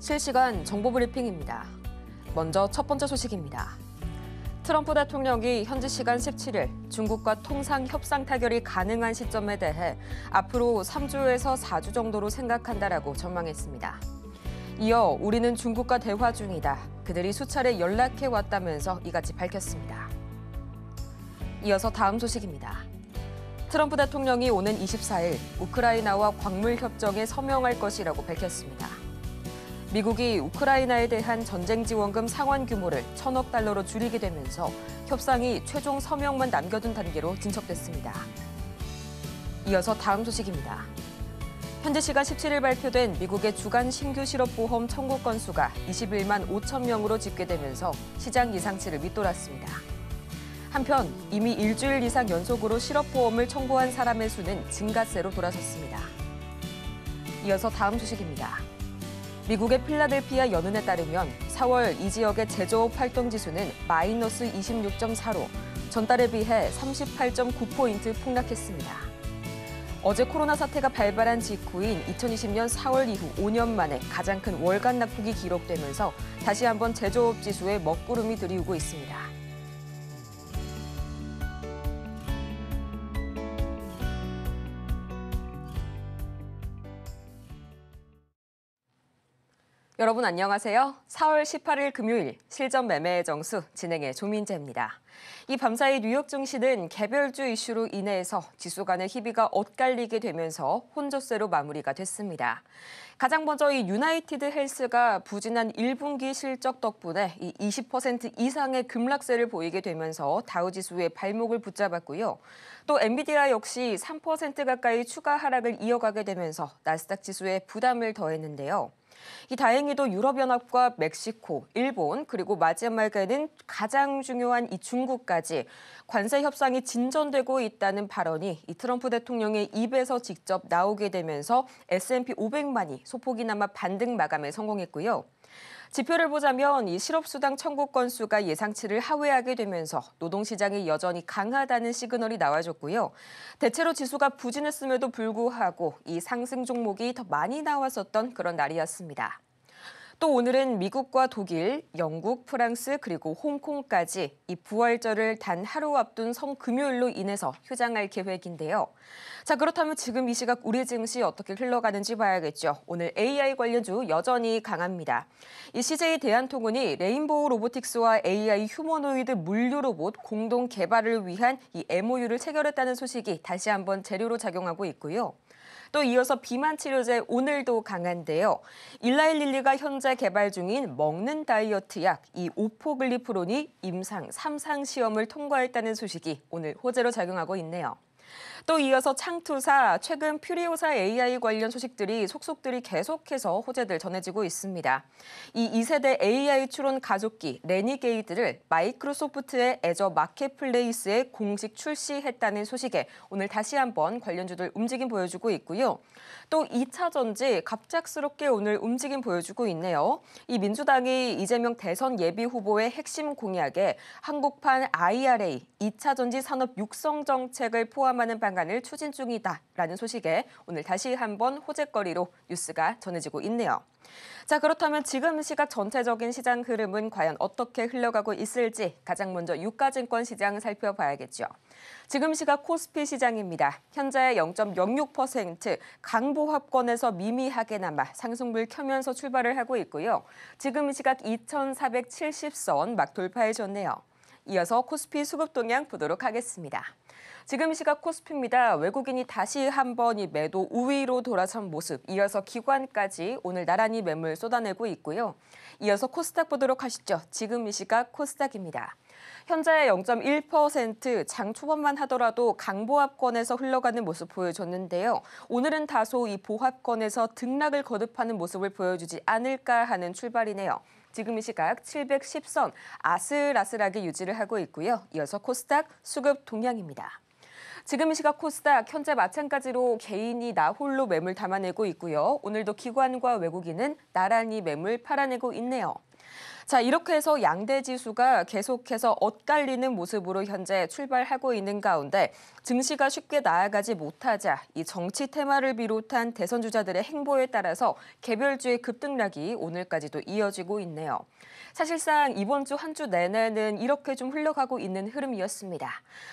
실시간 정보 브리핑입니다. 먼저 첫 번째 소식입니다. 트럼프 대통령이 현지 시간 17일 중국과 통상 협상 타결이 가능한 시점에 대해 앞으로 3주에서 4주 정도로 생각한다라고 전망했습니다. 이어 우리는 중국과 대화 중이다. 그들이 수차례 연락해 왔다면서 이같이 밝혔습니다. 이어서 다음 소식입니다. 트럼프 대통령이 오는 24일 우크라이나와 광물 협정에 서명할 것이라고 밝혔습니다. 미국이 우크라이나에 대한 전쟁 지원금 상환 규모를 1,000억 달러로 줄이게 되면서 협상이 최종 서명만 남겨둔 단계로 진척됐습니다. 이어서 다음 소식입니다. 현지 시간 17일 발표된 미국의 주간 신규 실업보험 청구 건수가 21만 5천 명으로 집계되면서 시장 예상치를 밑돌았습니다. 한편 이미 일주일 이상 연속으로 실업보험을 청구한 사람의 수는 증가세로 돌아섰습니다. 이어서 다음 소식입니다. 미국의 필라델피아 연은에 따르면 4월 이 지역의 제조업 활동 지수는 마이너스 26.4로 전달에 비해 38.9포인트 폭락했습니다. 어제 코로나 사태가 발발한 직후인 2020년 4월 이후 5년 만에 가장 큰 월간 낙폭이 기록되면서 다시 한번 제조업 지수에 먹구름이 들이우고 있습니다. 여러분 안녕하세요. 4월 18일 금요일 실전 매매의 정수 진행의 조민재입니다. 이 밤사이 뉴욕 증시는 개별주 이슈로 인해서 지수 간의 희비가 엇갈리게 되면서 혼조세로 마무리가 됐습니다. 가장 먼저 이 유나이티드 헬스가 부진한 1분기 실적 덕분에 이 20% 이상의 급락세를 보이게 되면서 다우지수의 발목을 붙잡았고요. 또 엔비디아 역시 3% 가까이 추가 하락을 이어가게 되면서 나스닥 지수에 부담을 더했는데요. 다행히도 유럽연합과 멕시코, 일본 그리고 마지막에는 가장 중요한 이 중국까지 관세 협상이 진전되고 있다는 발언이 이 트럼프 대통령의 입에서 직접 나오게 되면서 S&P 500만이 소폭이나마 반등 마감에 성공했고요. 지표를 보자면 이 실업수당 청구 건수가 예상치를 하회하게 되면서 노동시장이 여전히 강하다는 시그널이 나와줬고요. 대체로 지수가 부진했음에도 불구하고 이 상승 종목이 더 많이 나왔었던 그런 날이었습니다. 또 오늘은 미국과 독일, 영국, 프랑스 그리고 홍콩까지 이 부활절을 단 하루 앞둔 성금요일로 인해서 휴장할 계획인데요. 자, 그렇다면 지금 이 시각 우리 증시 어떻게 흘러가는지 봐야겠죠. 오늘 AI 관련주 여전히 강합니다. 이 CJ 대한통운이 레인보우 로보틱스와 AI 휴머노이드 물류 로봇 공동 개발을 위한 이 MOU를 체결했다는 소식이 다시 한번 재료로 작용하고 있고요. 또 이어서 비만 치료제 오늘도 강한데요. 일라일릴리가 현재 개발 중인 먹는 다이어트 약 이 오포글리프론이 임상 3상 시험을 통과했다는 소식이 오늘 호재로 작용하고 있네요. 또 이어서 창투사, 최근 퓨리오사 AI 관련 소식들이 속속들이 계속해서 호재들 전해지고 있습니다. 이 2세대 AI 추론 가속기 레니게이드를 마이크로소프트의 애저 마켓플레이스에 공식 출시했다는 소식에 오늘 다시 한번 관련주들 움직임 보여주고 있고요. 또 2차 전지 갑작스럽게 오늘 움직임 보여주고 있네요. 이 민주당이 이재명 대선 예비 후보의 핵심 공약에 한국판 IRA, 2차 전지 산업 육성 정책을 포함하는 방안을 추진 중이다라는 소식에 오늘 다시 한번 호재거리로 뉴스가 전해지고 있네요. 자, 그렇다면 지금 시각 전체적인 시장 흐름은 과연 어떻게 흘러가고 있을지 가장 먼저 유가증권 시장 살펴봐야겠죠. 지금 시각 코스피 시장입니다. 현재 0.06% 강보합권에서 미미하게나마 상승불 켜면서 출발을 하고 있고요. 지금 시각 2,470선 막 돌파해줬네요. 이어서 코스피 수급 동향 보도록 하겠습니다. 지금 시각 코스피입니다. 외국인이 다시 한번 이 매도 우위로 돌아선 모습, 이어서 기관까지 오늘 나란히 매물 쏟아내고 있고요. 이어서 코스닥 보도록 하시죠. 지금 이 시각 코스닥입니다. 현재 0.1% 장 초반만 하더라도 강보합권에서 흘러가는 모습 보여줬는데요. 오늘은 다소 이 보합권에서 등락을 거듭하는 모습을 보여주지 않을까 하는 출발이네요. 지금 이 시각 710선 아슬아슬하게 유지를 하고 있고요. 이어서 코스닥 수급 동향입니다. 지금 이 시각 코스닥 현재 마찬가지로 개인이 나홀로 매물 담아내고 있고요. 오늘도 기관과 외국인은 나란히 매물 팔아내고 있네요. 자, 이렇게 해서 양대 지수가 계속해서 엇갈리는 모습으로 현재 출발하고 있는 가운데 증시가 쉽게 나아가지 못하자 이 정치 테마를 비롯한 대선 주자들의 행보에 따라서 개별주의 급등락이 오늘까지도 이어지고 있네요. 사실상 이번 주 한 주 내내는 이렇게 좀 흘러가고 있는 흐름이었습니다.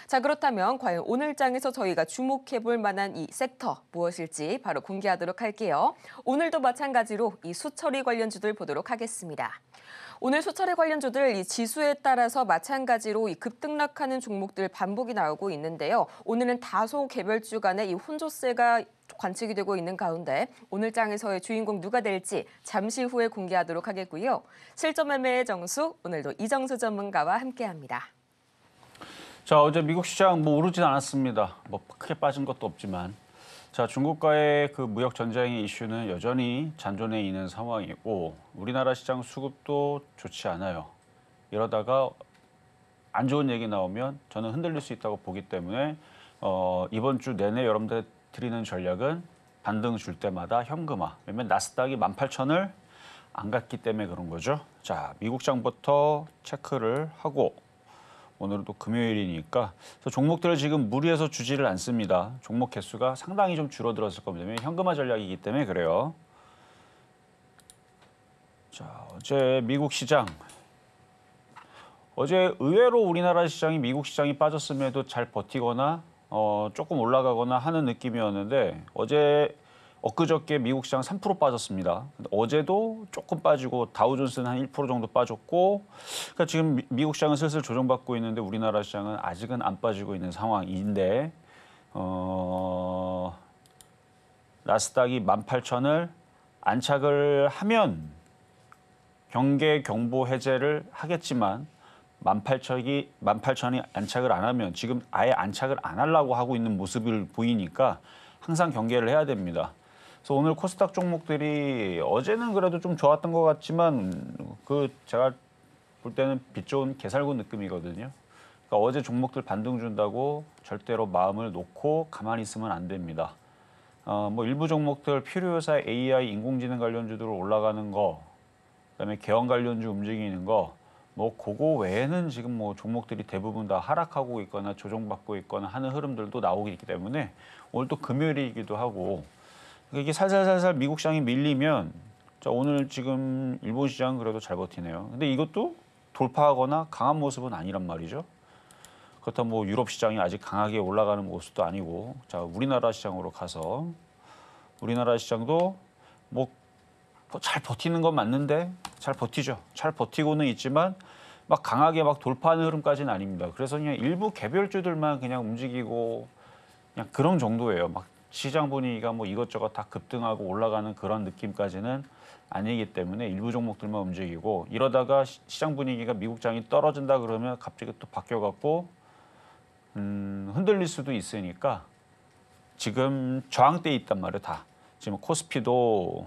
자, 그렇다면 과연 오늘 장에서 저희가 주목해볼 만한 이 섹터 무엇일지 바로 공개하도록 할게요. 오늘도 마찬가지로 이 수처리 관련주들 보도록 하겠습니다. 오늘 수차례 관련주들 이 지수에 따라서 마찬가지로 이 급등락하는 종목들 반복이 나오고 있는데요. 오늘은 다소 개별주 간의 이 혼조세가 관측이 되고 있는 가운데 오늘 장에서의 주인공 누가 될지 잠시 후에 공개하도록 하겠고요. 실전 매매의 정수 오늘도 이정수 전문가와 함께합니다. 자, 어제 미국 시장 오르진 않았습니다. 크게 빠진 것도 없지만. 자, 중국과의 그 무역 전쟁의 이슈는 여전히 잔존해 있는 상황이고 우리나라 시장 수급도 좋지 않아요. 이러다가 안 좋은 얘기 나오면 저는 흔들릴 수 있다고 보기 때문에 이번 주 내내 여러분들 드리는 전략은 반등 줄 때마다 현금화. 왜냐면 나스닥이 18,000을 안 갔기 때문에 그런 거죠. 자, 미국 장부터 체크를 하고 오늘은 또 금요일이니까 그래서 종목들을 지금 무리해서 주지를 않습니다. 종목 개수가 상당히 좀 줄어들었을 겁니다. 왜냐면 현금화 전략이기 때문에 그래요. 자, 어제 미국 시장. 어제 의외로 우리나라 시장이 미국 시장이 빠졌음에도 잘 버티거나 조금 올라가거나 하는 느낌이었는데 엊그저께 미국 시장 3% 빠졌습니다. 어제도 조금 빠지고 다우존스는 한 1% 정도 빠졌고 그러니까 지금 미국 시장은 슬슬 조정받고 있는데 우리나라 시장은 아직은 안 빠지고 있는 상황인데 나스닥이 18,000을 안착을 하면 경계 경보 해제를 하겠지만 18,000이 안착을 안 하면 지금 아예 안착을 안 하려고 하고 있는 모습을 보이니까 항상 경계를 해야 됩니다. 그래서 오늘 코스닥 종목들이 어제는 그래도 좀 좋았던 것 같지만 제가 볼 때는 빛 좋은 개살구 느낌이거든요. 그러니까 어제 종목들 반등 준다고 절대로 마음을 놓고 가만히 있으면 안 됩니다. 일부 종목들 필요회사 AI 인공지능 관련주들 올라가는 거, 그다음에 개원 관련주 움직이는 거, 그거 외에는 지금 종목들이 대부분 다 하락하고 있거나 조정받고 있거나 하는 흐름들도 나오기 때문에 오늘 또 금요일이기도 하고. 이게 살살살살 미국 시장이 밀리면 자, 오늘 지금 일본 시장 그래도 잘 버티네요. 근데 이것도 돌파하거나 강한 모습은 아니란 말이죠. 그렇다면 유럽 시장이 아직 강하게 올라가는 모습도 아니고 자, 우리나라 시장으로 가서 우리나라 시장도 잘 버티는 건 맞는데 잘 버티죠. 잘 버티고는 있지만 막 강하게 돌파하는 흐름까지는 아닙니다. 그래서 그냥 일부 개별주들만 그냥 움직이고 그냥 그런 정도예요. 시장 분위기가 이것저것 다 급등하고 올라가는 그런 느낌까지는 아니기 때문에 일부 종목들만 움직이고 이러다가 시장 분위기가 미국장이 떨어진다 그러면 갑자기 또 바뀌어갖고 흔들릴 수도 있으니까 지금 저항대에 있단 말이에요. 다. 지금 코스피도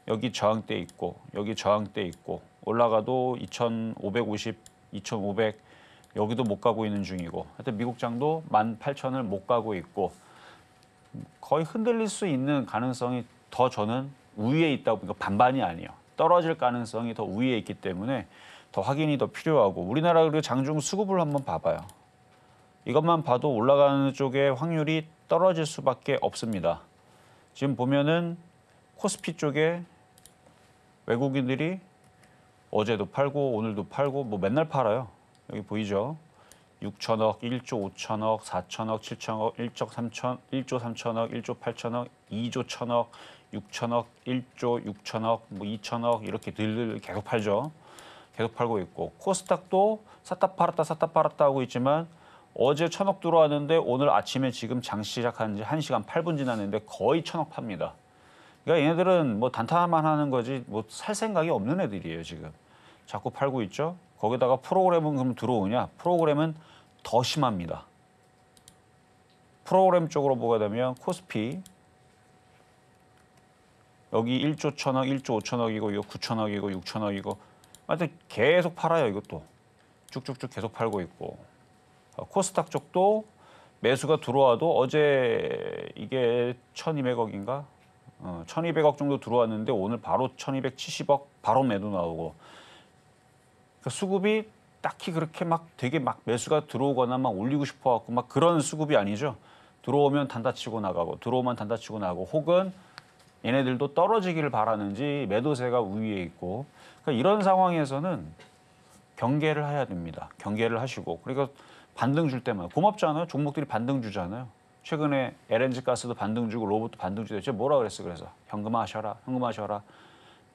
여기 저항대 있고 여기 저항대 있고 올라가도 2,550, 2,500 여기도 못 가고 있는 중이고 하여튼 미국장도 18,000을 못 가고 있고 거의 흔들릴 수 있는 가능성이 더 저는 우위에 있다고 보니까 반반이 아니에요. 떨어질 가능성이 더 우위에 있기 때문에 더 확인이 더 필요하고 우리나라 그리고 장중 수급을 한번 봐봐요. 이것만 봐도 올라가는 쪽에 확률이 떨어질 수밖에 없습니다. 지금 보면은 코스피 쪽에 외국인들이 어제도 팔고 오늘도 팔고 맨날 팔아요. 여기 보이죠? 6천억, 1조 5천억, 4천억, 7천억, 1조 3천억, 1조 8천억, 2조 1천억, 6천억, 1조 6천억, 2천억 이렇게 늘 계속 팔죠. 계속 팔고 있고 코스닥도 샀다 팔았다 하고 있지만 어제 1,000억 들어왔는데 오늘 아침에 지금 장 시작한 지 1시간 8분 지났는데 거의 1,000억 팝니다. 그러니까 얘네들은 단타만 하는 거지 살 생각이 없는 애들이에요 지금. 자꾸 팔고 있죠. 거기다가 프로그램은 그럼 들어오냐? 프로그램은 더 심합니다. 프로그램 쪽으로 보게 되면 코스피 여기 1조 1천억, 1조 5천억이고 이거 9천억이고 6천억이고 하여튼 계속 팔아요 이것도. 쭉쭉쭉 계속 팔고 있고 코스닥 쪽도 매수가 들어와도 어제 이게 1,200억인가? 1,200억 정도 들어왔는데 오늘 바로 1,270억 바로 매도 나오고 그러니까 수급이 딱히 그렇게 막 되게 막 매수가 들어오거나 막 올리고 싶어 갖고 막 그런 수급이 아니죠. 들어오면 단타치고 나가고 들어오면 단타치고 나가고 혹은 얘네들도 떨어지기를 바라는지 매도세가 우위에 있고 그러니까 이런 상황에서는 경계를 해야 됩니다. 경계를 하시고 그러니까 반등 줄 때만 고맙잖아요. 종목들이 반등 주잖아요. 최근에 LNG 가스도 반등 주고 로봇도 반등 주고 제가 뭐라 그랬어 그래서 현금화하셔라. 현금화하셔라.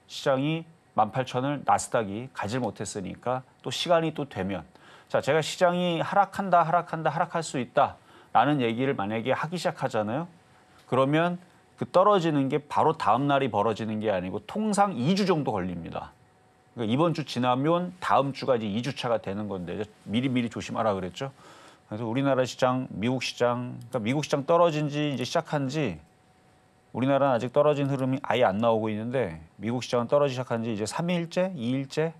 시장이 18,000을 나스닥이 가질 못했으니까 또 시간이 또 되면 자 제가 시장이 하락할 수 있다라는 얘기를 만약에 하기 시작하잖아요. 그러면 그 떨어지는 게 바로 다음 날이 벌어지는 게 아니고 통상 2주 정도 걸립니다. 그러니까 이번 주 지나면 다음 주가 이제 2주차가 되는 건데 미리 조심하라 그랬죠. 그래서 우리나라 시장, 미국 시장, 그러니까 미국 시장 떨어진 지 이제 시작한 지 우리나라는 아직 떨어진 흐름이 아예 안 나오고 있는데 미국 시장은 떨어지기 시작한 지 이제 3일째, 2일째.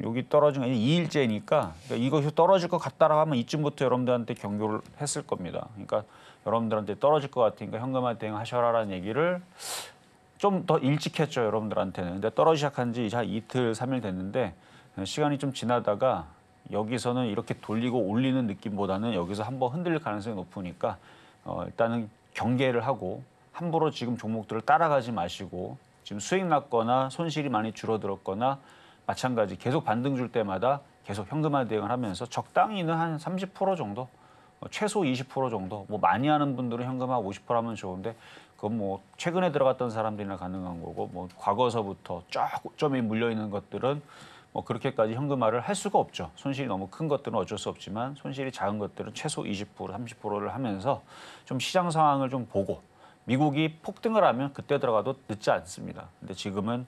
여기 떨어진 게 2일째니까 그러니까 이것이 떨어질 것 같다라고 하면 이쯤부터 여러분들한테 경고를 했을 겁니다. 그러니까 여러분들한테 떨어질 것 같으니까 현금화 대응하셔라라는 얘기를 좀 더 일찍 했죠, 여러분들한테는. 근데 떨어지기 시작한 지 한 이틀, 3일 됐는데 시간이 좀 지나다가 여기서는 이렇게 돌리고 올리는 느낌보다는 여기서 한번 흔들릴 가능성이 높으니까 일단은 경계를 하고 함부로 지금 종목들을 따라가지 마시고 지금 수익 났거나 손실이 많이 줄어들었거나 마찬가지 계속 반등 줄 때마다 계속 현금화 대응을 하면서 적당히는 한 30% 정도 최소 20% 정도 뭐 많이 하는 분들은 현금화 50% 하면 좋은데 그건 뭐 최근에 들어갔던 사람들이나 가능한 거고 뭐 과거서부터 쫙 고점에 물려 있는 것들은 뭐 그렇게까지 현금화를 할 수가 없죠. 손실이 너무 큰 것들은 어쩔 수 없지만 손실이 작은 것들은 최소 20%, 30%를 하면서 좀 시장 상황을 좀 보고 미국이 폭등을 하면 그때 들어가도 늦지 않습니다. 근데 지금은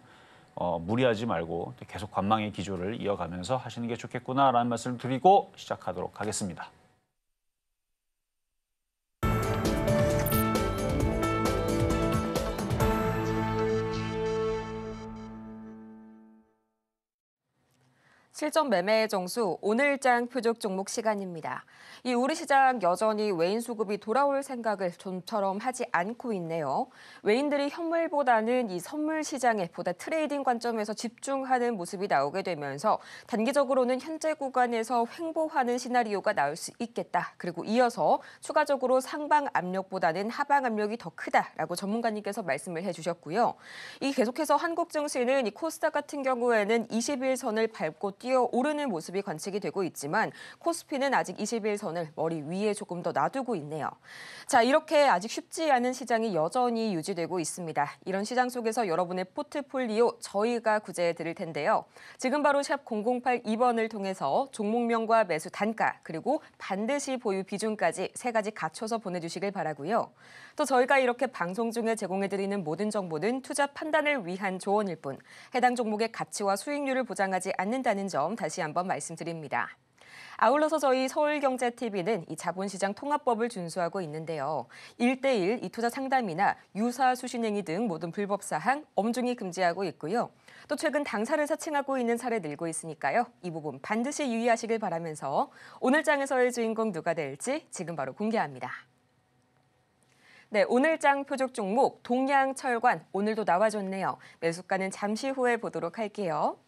무리하지 말고 계속 관망의 기조를 이어가면서 하시는 게 좋겠구나라는 말씀을 드리고 시작하도록 하겠습니다. 실전 매매의 정수 오늘장 표적 종목 시간입니다. 이 우리 시장 여전히 외인 수급이 돌아올 생각을 좀처럼 하지 않고 있네요. 외인들이 현물보다는 이 선물 시장에 보다 트레이딩 관점에서 집중하는 모습이 나오게 되면서 단기적으로는 현재 구간에서 횡보하는 시나리오가 나올 수 있겠다. 그리고 이어서 추가적으로 상방 압력보다는 하방 압력이 더 크다라고 전문가님께서 말씀을 해주셨고요. 이 계속해서 한국 증시는 이 코스닥 같은 경우에는 21선을 밟고 뛰어오르는 모습이 관측이 되고 있지만 코스피는 아직 21선을 머리 위에 조금 더 놔두고 있네요. 자, 이렇게 아직 쉽지 않은 시장이 여전히 유지되고 있습니다. 이런 시장 속에서 여러분의 포트폴리오 저희가 구제해 드릴 텐데요. 지금 바로 샵 0082번을 통해서 종목명과 매수 단가 그리고 반드시 보유 비중까지 세 가지 갖춰서 보내주시길 바라고요. 또 저희가 이렇게 방송 중에 제공해 드리는 모든 정보는 투자 판단을 위한 조언일 뿐 해당 종목의 가치와 수익률을 보장하지 않는다는 점 다시 한번 말씀드립니다. 아울러서 저희 서울경제TV는 이 자본시장 통합법을 준수하고 있는데요. 1:1 이 투자 상담이나 유사 수신행위 등 모든 불법 사항 엄중히 금지하고 있고요. 또 최근 당사를 사칭하고 있는 사례 늘고 있으니까요. 이 부분 반드시 유의하시길 바라면서 오늘 장에서의 주인공 누가 될지 지금 바로 공개합니다. 네, 오늘 장 표적 종목 동양철관 오늘도 나와줬네요. 매수가는 잠시 후에 보도록 할게요.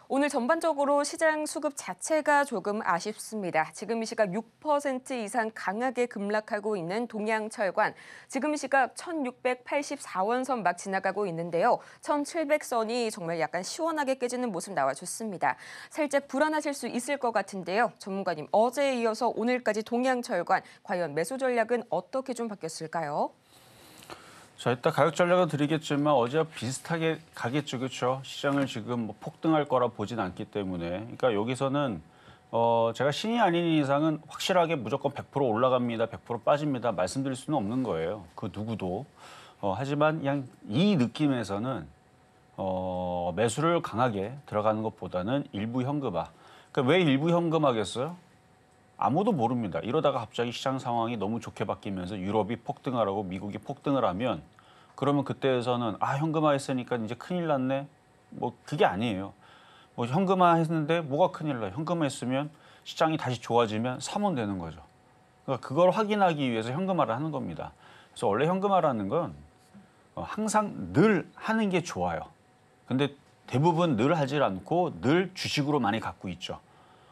오늘 전반적으로 시장 수급 자체가 조금 아쉽습니다. 지금 이 시각 6% 이상 강하게 급락하고 있는 동양철관. 지금 이 시각 1684원선 막 지나가고 있는데요. 1700선이 정말 약간 시원하게 깨지는 모습 나와줬습니다. 살짝 불안하실 수 있을 것 같은데요. 전문가님, 어제에 이어서 오늘까지 동양철관 과연 매수 전략은 어떻게 좀 바뀌었을까요? 자, 이따 가격 전략은 드리겠지만 어제와 비슷하게 가겠죠, 그렇죠? 시장을 지금 뭐 폭등할 거라 보진 않기 때문에, 그러니까 여기서는 제가 신이 아닌 이상은 확실하게 무조건 100% 올라갑니다, 100% 빠집니다 말씀드릴 수는 없는 거예요. 그 누구도. 하지만 그냥 이 느낌에서는 매수를 강하게 들어가는 것보다는 일부 현금화. 그러니까 왜 일부 현금화겠어요? 아무도 모릅니다. 이러다가 갑자기 시장 상황이 너무 좋게 바뀌면서 유럽이 폭등을 하고 미국이 폭등을 하면 그러면 그때에서는 현금화했으니까 이제 큰일 났네. 뭐 그게 아니에요. 뭐 현금화했는데 뭐가 큰일 나요? 현금화했으면 시장이 다시 좋아지면 사면 되는 거죠. 그러니까 그걸 확인하기 위해서 현금화를 하는 겁니다. 그래서 원래 현금화라는 건 항상 늘 하는 게 좋아요. 근데 대부분 늘 하질 않고 늘 주식으로 많이 갖고 있죠.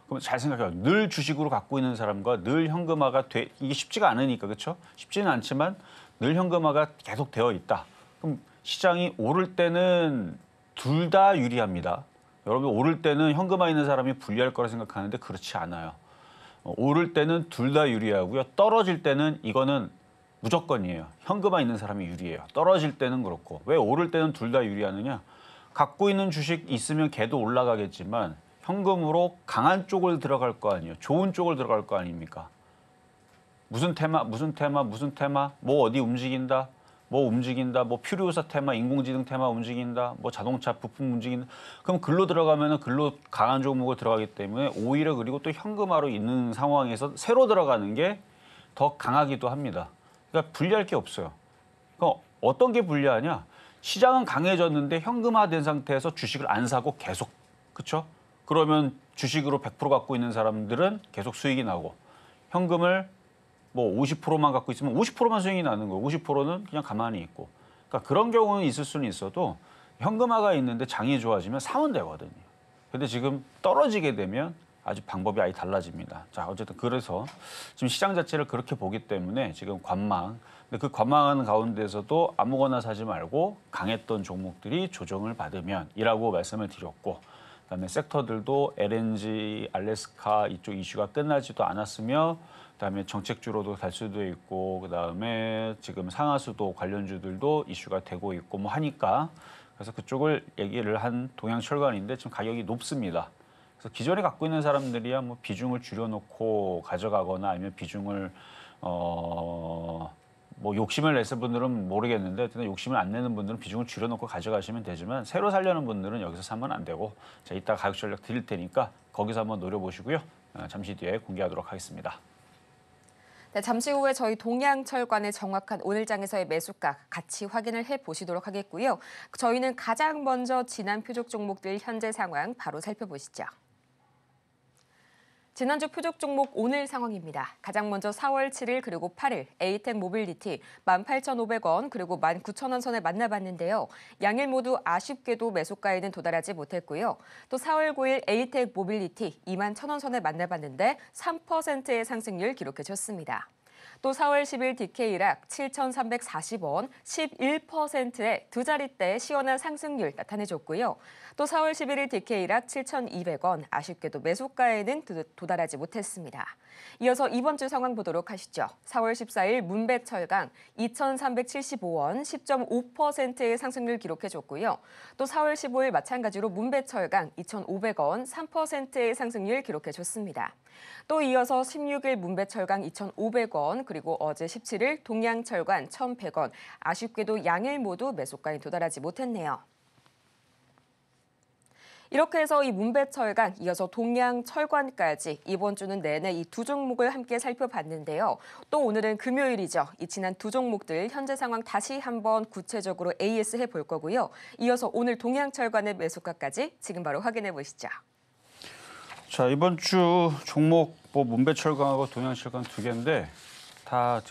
그럼 잘 생각해요. 늘 주식으로 갖고 있는 사람과 늘 현금화가 이게 쉽지가 않으니까 그렇죠? 쉽지는 않지만 늘 현금화가 계속 되어 있다. 그럼 시장이 오를 때는 둘 다 유리합니다. 여러분 오를 때는 현금화 있는 사람이 불리할 거라 생각하는데 그렇지 않아요. 오를 때는 둘 다 유리하고요. 떨어질 때는 이거는 무조건이에요. 현금화 있는 사람이 유리해요. 떨어질 때는 그렇고. 왜 오를 때는 둘 다 유리하느냐? 갖고 있는 주식 있으면 걔도 올라가겠지만 현금으로 강한 쪽을 들어갈 거 아니에요. 좋은 쪽을 들어갈 거 아닙니까? 무슨 테마, 뭐 어디 움직인다, 뭐 퓨리오사 테마, 인공지능 테마 움직인다, 뭐 자동차 부품 움직인다. 그럼 글로 들어가면은 글로 강한 종목을 들어가기 때문에 오히려 그리고 또 현금화로 있는 상황에서 새로 들어가는 게 더 강하기도 합니다. 그러니까 불리할 게 없어요. 그러니까 어떤 게 불리하냐? 시장은 강해졌는데 현금화된 상태에서 주식을 안 사고 계속, 그렇죠? 그러면 주식으로 100% 갖고 있는 사람들은 계속 수익이 나고 현금을 뭐 50%만 갖고 있으면 50%만 수익이 나는 거고 50%는 그냥 가만히 있고. 그러니까 그런 경우는 있을 수는 있어도 현금화가 있는데 장이 좋아지면 사면 되거든요. 근데 지금 떨어지게 되면 아주 방법이 아예 달라집니다. 자, 어쨌든 그래서 지금 시장 자체를 그렇게 보기 때문에 지금 관망. 근데 그 관망하는 가운데서도 아무거나 사지 말고 강했던 종목들이 조정을 받으면이라고 말씀을 드렸고, 그다음에 섹터들도 LNG, 알래스카 이쪽 이슈가 끝나지도 않았으며, 그다음에 정책주로도 갈 수도 있고, 그다음에 지금 상하수도 관련주들도 이슈가 되고 있고 뭐 하니까 그래서 그쪽을 얘기를 한 동양철관인데 지금 가격이 높습니다. 그래서 기존에 갖고 있는 사람들이야 뭐 비중을 줄여놓고 가져가거나 아니면 비중을 뭐 욕심을 냈을 분들은 모르겠는데 어쨌든 욕심을 안 내는 분들은 비중을 줄여놓고 가져가시면 되지만 새로 살려는 분들은 여기서 사면 안 되고 자 이따 가격 전략 드릴 테니까 거기서 한번 노려보시고요. 잠시 뒤에 공개하도록 하겠습니다. 네, 잠시 후에 저희 동양철관의 정확한 오늘장에서의 매수가 같이 확인을 해보시도록 하겠고요. 저희는 가장 먼저 지난 표적 종목들 현재 상황 바로 살펴보시죠. 지난주 표적 종목 오늘 상황입니다. 가장 먼저 4월 7일 그리고 8일 에이텍 모빌리티 18,500원 그리고 19,000원 선에 만나봤는데요. 양일 모두 아쉽게도 매수가에는 도달하지 못했고요. 또 4월 9일 에이텍 모빌리티 21,000원 선에 만나봤는데 3%의 상승률 기록해줬습니다. 또 4월 10일 DK락 7,340원, 11%의 두 자릿대 시원한 상승률 나타내줬고요. 또 4월 11일 DK락 7,200원, 아쉽게도 매수가에는 도달하지 못했습니다. 이어서 이번 주 상황 보도록 하시죠. 4월 14일 문배철강 2,375원, 10.5%의 상승률 기록해줬고요. 또 4월 15일 마찬가지로 문배철강 2,500원, 3%의 상승률 기록해줬습니다. 또 이어서 16일 문배철강 2,500원, 그리고 어제 17일 동양철관 1,100원, 아쉽게도 양일 모두 매수가에 도달하지 못했네요. 이렇게 해서 이 문배철강, 이어서 동양철관까지 이번 주는 내내 이 두 종목을 함께 살펴봤는데요. 또 오늘은 금요일이죠. 이 지난 두 종목들 현재 상황 다시 한번 구체적으로 AS 해볼 거고요. 이어서 오늘 동양철관의 매수가까지 지금 바로 확인해 보시죠. 자 이번 주 종목 뭐 문배철강하고 동양철강 두 개인데 다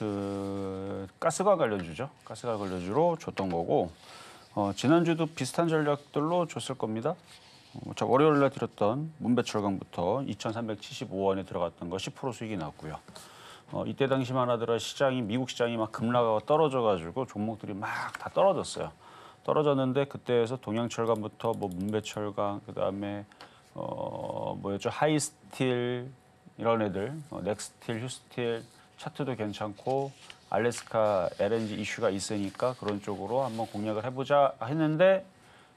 가스관 관련주죠. 가스관 관련주로 줬던 거고 지난주도 비슷한 전략들로 줬을 겁니다. 자 월요일 날 드렸던 문배철강부터 2,375원에 들어갔던 거 10% 수익이 났고요. 이때 당시만 하더라 미국 시장이 막 급락하고 떨어져가지고 종목들이 막 다 떨어졌어요. 떨어졌는데 그때에서 동양철강부터 뭐 문배철강 그다음에 뭐였죠? 하이스틸 이런 애들, 넥스틸, 휴스틸 차트도 괜찮고 알래스카 LNG 이슈가 있으니까 그런 쪽으로 한번 공략을 해보자 했는데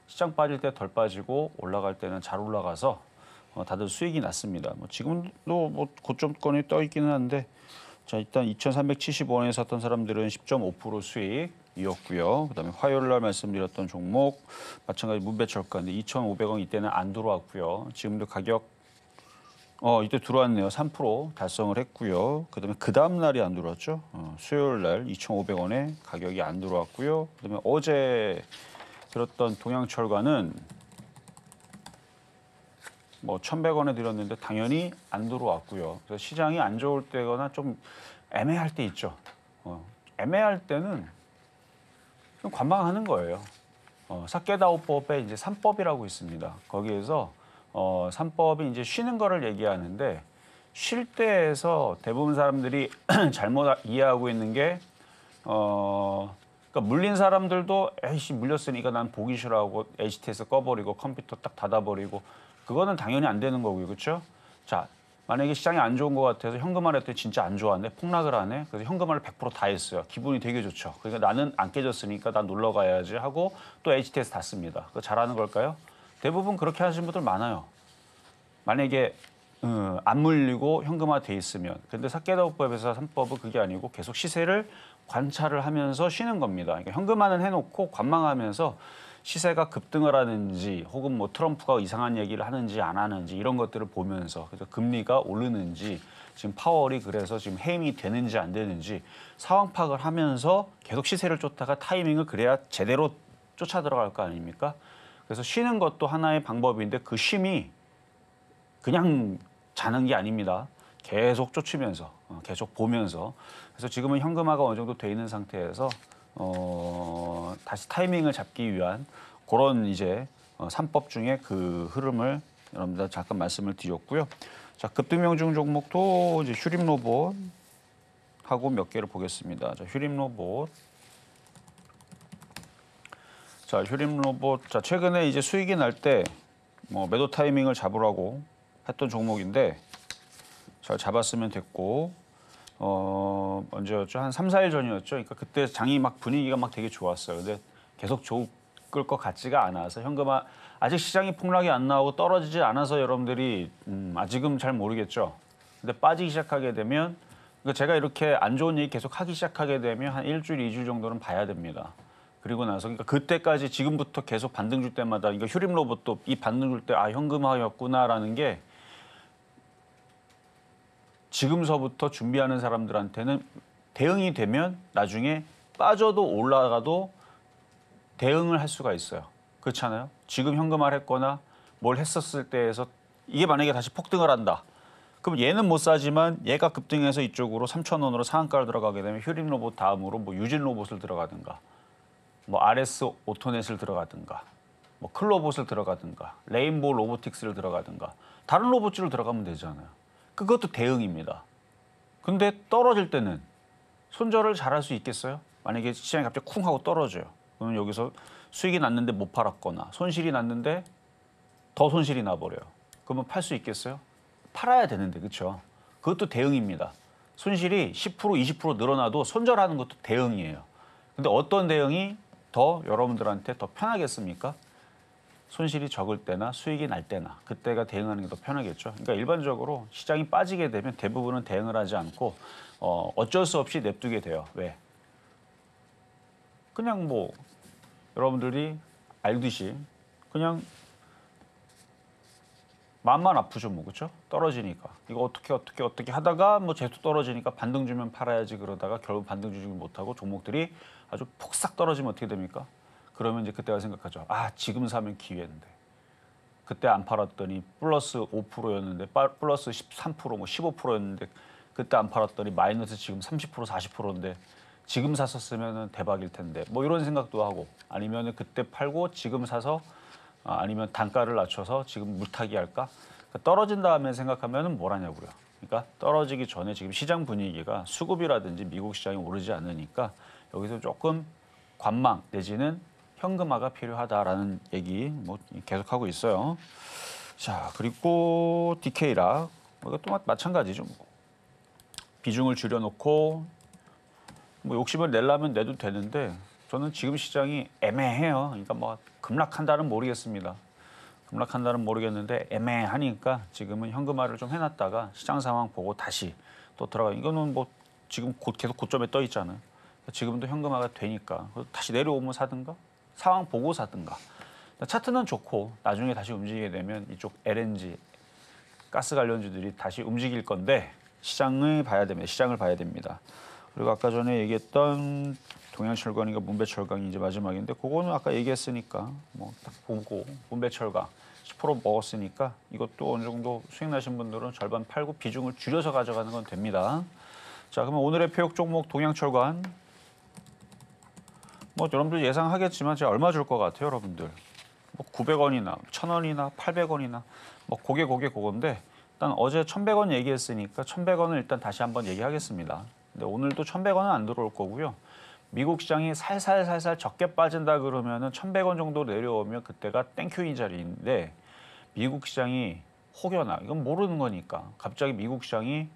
시장 빠질 때 덜 빠지고 올라갈 때는 잘 올라가서 다들 수익이 났습니다. 뭐 지금도 뭐 고점권이 떠 있기는 한데 자 일단 2,375원에 샀던 사람들은 10.5% 수익이었고요. 그다음에 화요일 날 말씀드렸던 종목 마찬가지 문배철가인데 2,500원 이때는 안 들어왔고요. 지금도 가격 이때 들어왔네요. 3% 달성을 했고요. 그다음에 그 다음 날이 안 들어왔죠. 수요일 날 2,500원에 가격이 안 들어왔고요. 그다음에 어제 들었던 동양철관은 뭐 1,100원에 드렸는데 당연히 안 들어왔고요. 그래서 시장이 안 좋을 때거나 좀 애매할 때 있죠. 애매할 때는 관망하는 거예요. 사케다오법에 이제 3법이라고 있습니다. 거기에서 3법이 이제 쉬는 거를 얘기하는데 쉴 때에서 대부분 사람들이 잘못 이해하고 있는 게 그러니까 물린 사람들도 에이씨 물렸으니까 난 보기 싫어하고 HTS 꺼버리고 컴퓨터 딱 닫아버리고 그거는 당연히 안 되는 거고요. 그렇죠? 자, 만약에 시장이 안 좋은 것 같아서 현금화를 했더니 진짜 안 좋았네. 폭락을 하네. 그래서 현금화를 100% 다 했어요. 기분이 되게 좋죠. 그러니까 나는 안 깨졌으니까 난 놀러 가야지 하고 또 HTS 닫습니다. 그거 잘하는 걸까요? 대부분 그렇게 하시는 분들 많아요. 만약에 안 물리고 현금화 돼 있으면. 근데 사케다오법에서 3법은 그게 아니고 계속 시세를 관찰을 하면서 쉬는 겁니다. 그러니까 현금화는 해놓고 관망하면서 시세가 급등을 하는지 혹은 뭐 트럼프가 이상한 얘기를 하는지 안 하는지 이런 것들을 보면서 그래서 금리가 오르는지 지금 파월이 그래서 지금 해임이 되는지 안 되는지 상황 파악을 하면서 계속 시세를 쫓다가 타이밍을 그래야 제대로 쫓아 들어갈 거 아닙니까? 그래서 쉬는 것도 하나의 방법인데 그 쉼이 그냥 자는 게 아닙니다. 계속 쫓으면서 계속 보면서 그래서 지금은 현금화가 어느 정도 돼 있는 상태에서 다시 타이밍을 잡기 위한 그런 이제 3법 중에 그 흐름을 여러분들 잠깐 말씀을 드렸고요. 자, 급등명중 종목도 이제 휴림 로봇 하고 몇 개를 보겠습니다. 자, 휴림 로봇. 자, 휴림 로봇. 자, 최근에 이제 수익이 날 때 뭐 매도 타이밍을 잡으라고 했던 종목인데 잘 잡았으면 됐고 언제였죠? 한 3, 4일 전이었죠. 그러니까 그때 장이 막 분위기가 막 되게 좋았어요. 근데 계속 좋을 것 같지가 않아서 현금화 아직 시장이 폭락이 안 나오고 떨어지지 않아서 여러분들이 아직은 잘 모르겠죠. 근데 빠지기 시작하게 되면 그러니까 제가 이렇게 안 좋은 얘기 계속 하기 시작하게 되면 한 일주일, 2주일 정도는 봐야 됩니다. 그리고 나서 그러니까 그때까지 지금부터 계속 반등 줄 때마다 그러니까 휴림 로봇도 이 반등 줄 때 아 현금화였구나라는 게 지금서부터 준비하는 사람들한테는 대응이 되면 나중에 빠져도 올라가도 대응을 할 수가 있어요. 그렇잖아요. 지금 현금화를 했거나 뭘 했었을 때에서 이게 만약에 다시 폭등을 한다. 그럼 얘는 못 사지만 얘가 급등해서 이쪽으로 3,000원으로 상한가를 들어가게 되면 휴림 로봇 다음으로 뭐 유진 로봇을 들어가든가 뭐 RS 오토넷을 들어가든가 뭐 클로봇을 들어가든가 레인보우 로보틱스를 들어가든가 다른 로봇들을 들어가면 되잖아요. 그것도 대응입니다. 근데 떨어질 때는 손절을 잘할 수 있겠어요? 만약에 시장이 갑자기 쿵 하고 떨어져요. 그러면 여기서 수익이 났는데 못 팔았거나 손실이 났는데 더 손실이 나버려요. 그러면 팔 수 있겠어요? 팔아야 되는데 그렇죠? 그것도 대응입니다. 손실이 10% 20% 늘어나도 손절하는 것도 대응이에요. 근데 어떤 대응이 더 여러분들한테 더 편하겠습니까? 손실이 적을 때나 수익이 날 때나 그때가 대응하는 게 더 편하겠죠. 그러니까 일반적으로 시장이 빠지게 되면 대부분은 대응을 하지 않고 어쩔 수 없이 냅두게 돼요. 왜? 그냥 뭐 여러분들이 알듯이 그냥 마음만 아프죠, 뭐 그렇죠? 떨어지니까 이거 어떻게 하다가 뭐 재수 떨어지니까 반등 주면 팔아야지 그러다가 결국 반등 주지 못하고 종목들이 아주 폭삭 떨어지면 어떻게 됩니까? 그러면 이제 그때가 생각하죠. 아, 지금 사면 기회인데. 그때 안 팔았더니 플러스 5%였는데 플러스 13%, 뭐 15%였는데 그때 안 팔았더니 마이너스 지금 30%, 40%인데 지금 샀었으면 대박일 텐데. 뭐 이런 생각도 하고 아니면 그때 팔고 지금 사서 아니면 단가를 낮춰서 지금 물타기 할까? 그러니까 떨어진 다음에 생각하면 뭘 하냐고요. 그러니까 떨어지기 전에 지금 시장 분위기가 수급이라든지 미국 시장이 오르지 않으니까 여기서 조금 관망 내지는 현금화가 필요하다라는 얘기 뭐 계속하고 있어요. 자, 그리고 DK락 이것도 마찬가지죠. 비중을 줄여놓고 뭐 욕심을 내려면 내도 되는데 저는 지금 시장이 애매해요. 그러니까 뭐 급락한다는 모르겠습니다. 급락한다는 모르겠는데 애매하니까 지금은 현금화를 좀 해놨다가 시장 상황 보고 다시 또 들어가. 이거는 뭐 지금 계속 고점에 떠 있잖아요. 지금도 현금화가 되니까 다시 내려오면 사든가 상황 보고 사든가. 차트는 좋고 나중에 다시 움직이게 되면 이쪽 LNG 가스 관련주들이 다시 움직일 건데 시장을 봐야 됩니다. 시장을 봐야 됩니다. 그리고 아까 전에 얘기했던 동양철강인가 문배철강이 이제 마지막인데 그거는 아까 얘기했으니까 뭐 딱 보고 문배철강 10% 먹었으니까 이것도 어느 정도 수익 나신 분들은 절반 팔고 비중을 줄여서 가져가는 건 됩니다. 자, 그러면 오늘의 표역 종목 동양철강 뭐 여러분들 예상하겠지만 제가 얼마 줄 것 같아요, 여러분들? 뭐 900원이나 1,000원이나 800원이나 뭐 그건데 일단 어제 1,100원 얘기했으니까 1,100원을 일단 다시 한번 얘기하겠습니다. 근데 오늘도 1,100원은 안 들어올 거고요. 미국 시장이 살살 적게 빠진다 그러면은 1,100원 정도 내려오면 그때가 땡큐인 자리인데 미국 시장이 혹여나 이건 모르는 거니까 갑자기 미국 시장이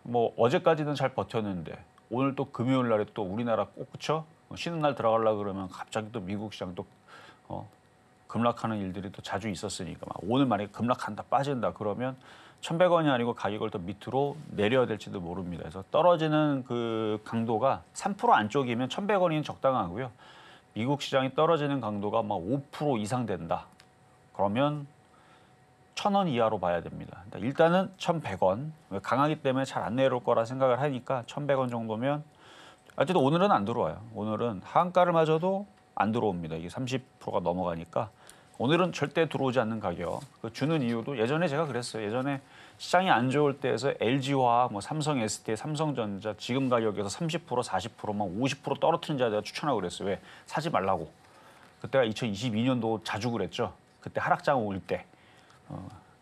뭐 어제까지는 잘 버텼는데 오늘 또 금요일 날에 또 우리나라 꼭 그쵸? 쉬는 날 들어가려고 그러면 갑자기 또 미국 시장 또 급락하는 일들이 또 자주 있었으니까 막 오늘 만약에 급락한다 빠진다 그러면 1,100원이 아니고 가격을 더 밑으로 내려야 될지도 모릅니다. 그래서 떨어지는 그 강도가 3% 안쪽이면 1,100원이면 적당하고요. 미국 시장이 떨어지는 강도가 막 5% 이상 된다. 그러면 1,000원 이하로 봐야 됩니다. 일단은 1,100원. 강하기 때문에 잘 안 내려올 거라 생각을 하니까 1,100원 정도면 어쨌든 오늘은 안 들어와요. 오늘은 하한가를 맞아도 안 들어옵니다. 이게 30%가 넘어가니까 오늘은 절대 들어오지 않는 가격. 그 주는 이유도 예전에 제가 그랬어요. 예전에 시장이 안 좋을 때에서 LG화학, 뭐 삼성 SDI, 삼성전자 지금 가격에서 30%, 40%, 막 50% 떨어뜨린 자들 추천하고 그랬어요. 왜? 사지 말라고. 그때가 2022년도 자주 그랬죠. 그때 하락장 올 때.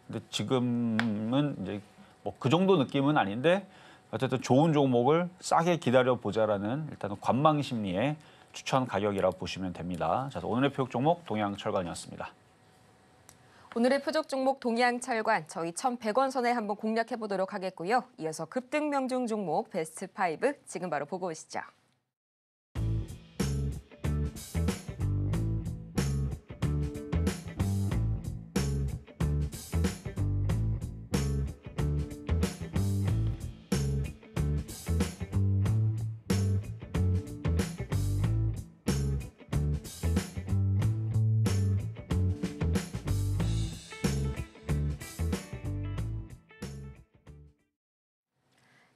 근데 지금은 이제 뭐 그 정도 느낌은 아닌데 어쨌든 좋은 종목을 싸게 기다려 보자라는 일단은 관망 심리의 추천 가격이라고 보시면 됩니다. 자, 오늘의 표적 종목 동양철관이었습니다. 오늘의 표적 종목 동양철관 저희 1,100원 선에 한번 공략해 보도록 하겠고요. 이어서 급등 명중 종목 베스트 5 지금 바로 보고 오시죠.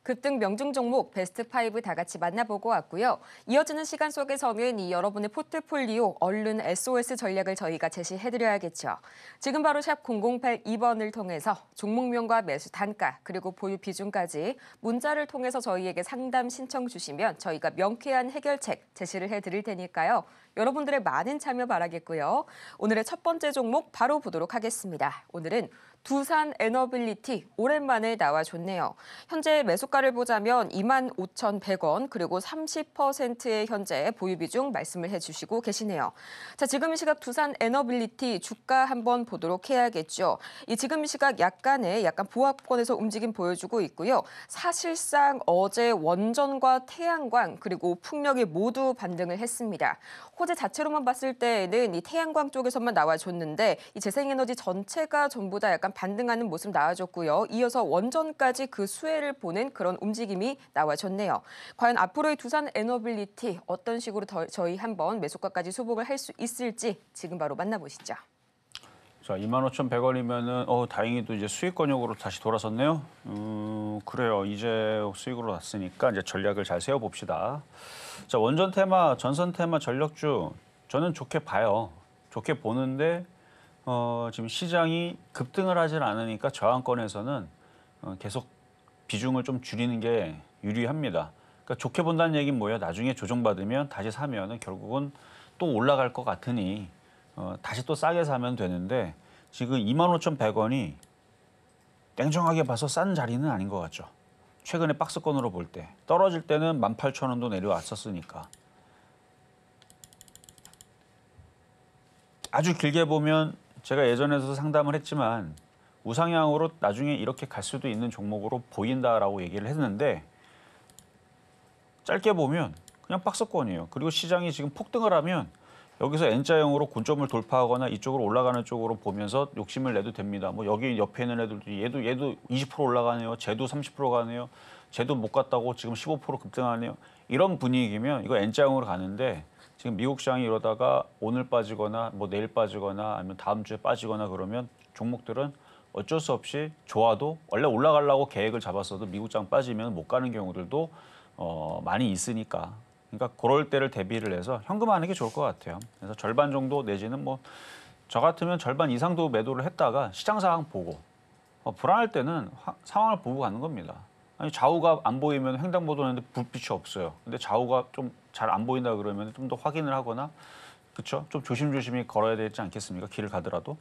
급등 명중 종목 베스트 5 다 같이 만나보고 왔고요. 이어지는 시간 속에서는 이 여러분의 포트폴리오 얼른 SOS 전략을 저희가 제시해드려야겠죠. 지금 바로 샵 0082번을 통해서 종목명과 매수 단가 그리고 보유 비중까지 문자를 통해서 저희에게 상담 신청 주시면 저희가 명쾌한 해결책 제시를 해드릴 테니까요. 여러분들의 많은 참여 바라겠고요. 오늘의 첫 번째 종목 바로 보도록 하겠습니다. 오늘은 두산 에너빌리티 오랜만에 나와줬네요. 현재 매수가를 보자면 25,100원 그리고 30%의 현재 보유 비중 말씀을 해주시고 계시네요. 자, 지금 이 시각 두산 에너빌리티 주가 한번 보도록 해야겠죠. 이 지금 이 시각 약간 보합권에서 움직임 보여주고 있고요. 사실상 어제 원전과 태양광 그리고 풍력이 모두 반등을 했습니다. 호재 자체로만 봤을 때에는 이 태양광 쪽에서만 나와줬는데 이 재생에너지 전체가 전부 다 약간 반등하는 모습 나와줬고요. 이어서 원전까지 그 수혜를 보는 그런 움직임이 나와줬네요. 과연 앞으로의 두산 에너빌리티 어떤 식으로 저희 한번 매수가까지 수복을 할 수 있을지 지금 바로 만나보시죠. 자, 25,100원이면은 다행히도 이제 수익 권역으로 다시 돌아섰네요. 그래요. 이제 수익으로 났으니까 이제 전략을 잘 세워 봅시다. 자, 원전 테마, 전선 테마 전력주 저는 좋게 봐요. 좋게 보는데 지금 시장이 급등을 하질 않으니까 저항권에서는 계속 비중을 좀 줄이는 게 유리합니다. 그러니까 좋게 본다는 얘기는 뭐예요? 나중에 조정받으면 다시 사면은 결국은 또 올라갈 것 같으니 다시 또 싸게 사면 되는데 지금 25,100원이 냉정하게 봐서 싼 자리는 아닌 것 같죠. 최근에 박스권으로 볼 때 떨어질 때는 18,000원도 내려왔었으니까 아주 길게 보면 제가 예전에도 상담을 했지만 우상향으로 나중에 이렇게 갈 수도 있는 종목으로 보인다라고 얘기를 했는데 짧게 보면 그냥 박스권이에요. 그리고 시장이 지금 폭등을 하면 여기서 N자형으로 고점을 돌파하거나 이쪽으로 올라가는 쪽으로 보면서 욕심을 내도 됩니다. 뭐 여기 옆에 있는 애들도 얘도 20% 올라가네요. 쟤도 30% 가네요. 쟤도 못 갔다고 지금 15% 급등하네요. 이런 분위기면 이거 N자형으로 가는데 지금 미국 시장이 이러다가 오늘 빠지거나 뭐 내일 빠지거나 아니면 다음 주에 빠지거나 그러면 종목들은 어쩔 수 없이 좋아도 원래 올라가려고 계획을 잡았어도 미국 장 빠지면 못 가는 경우들도 많이 있으니까. 그러니까 그럴 때를 대비를 해서 현금하는 게 좋을 것 같아요. 그래서 절반 정도 내지는 뭐 저 같으면 절반 이상도 매도를 했다가 시장 상황 보고 불안할 때는 상황을 보고 가는 겁니다. 아니 좌우가 안 보이면 횡단보도는데 불빛이 없어요. 근데 좌우가 좀 잘 안 보인다 그러면 좀 더 확인을 하거나 그렇죠? 좀 조심조심히 걸어야 되지 않겠습니까? 길을 가더라도.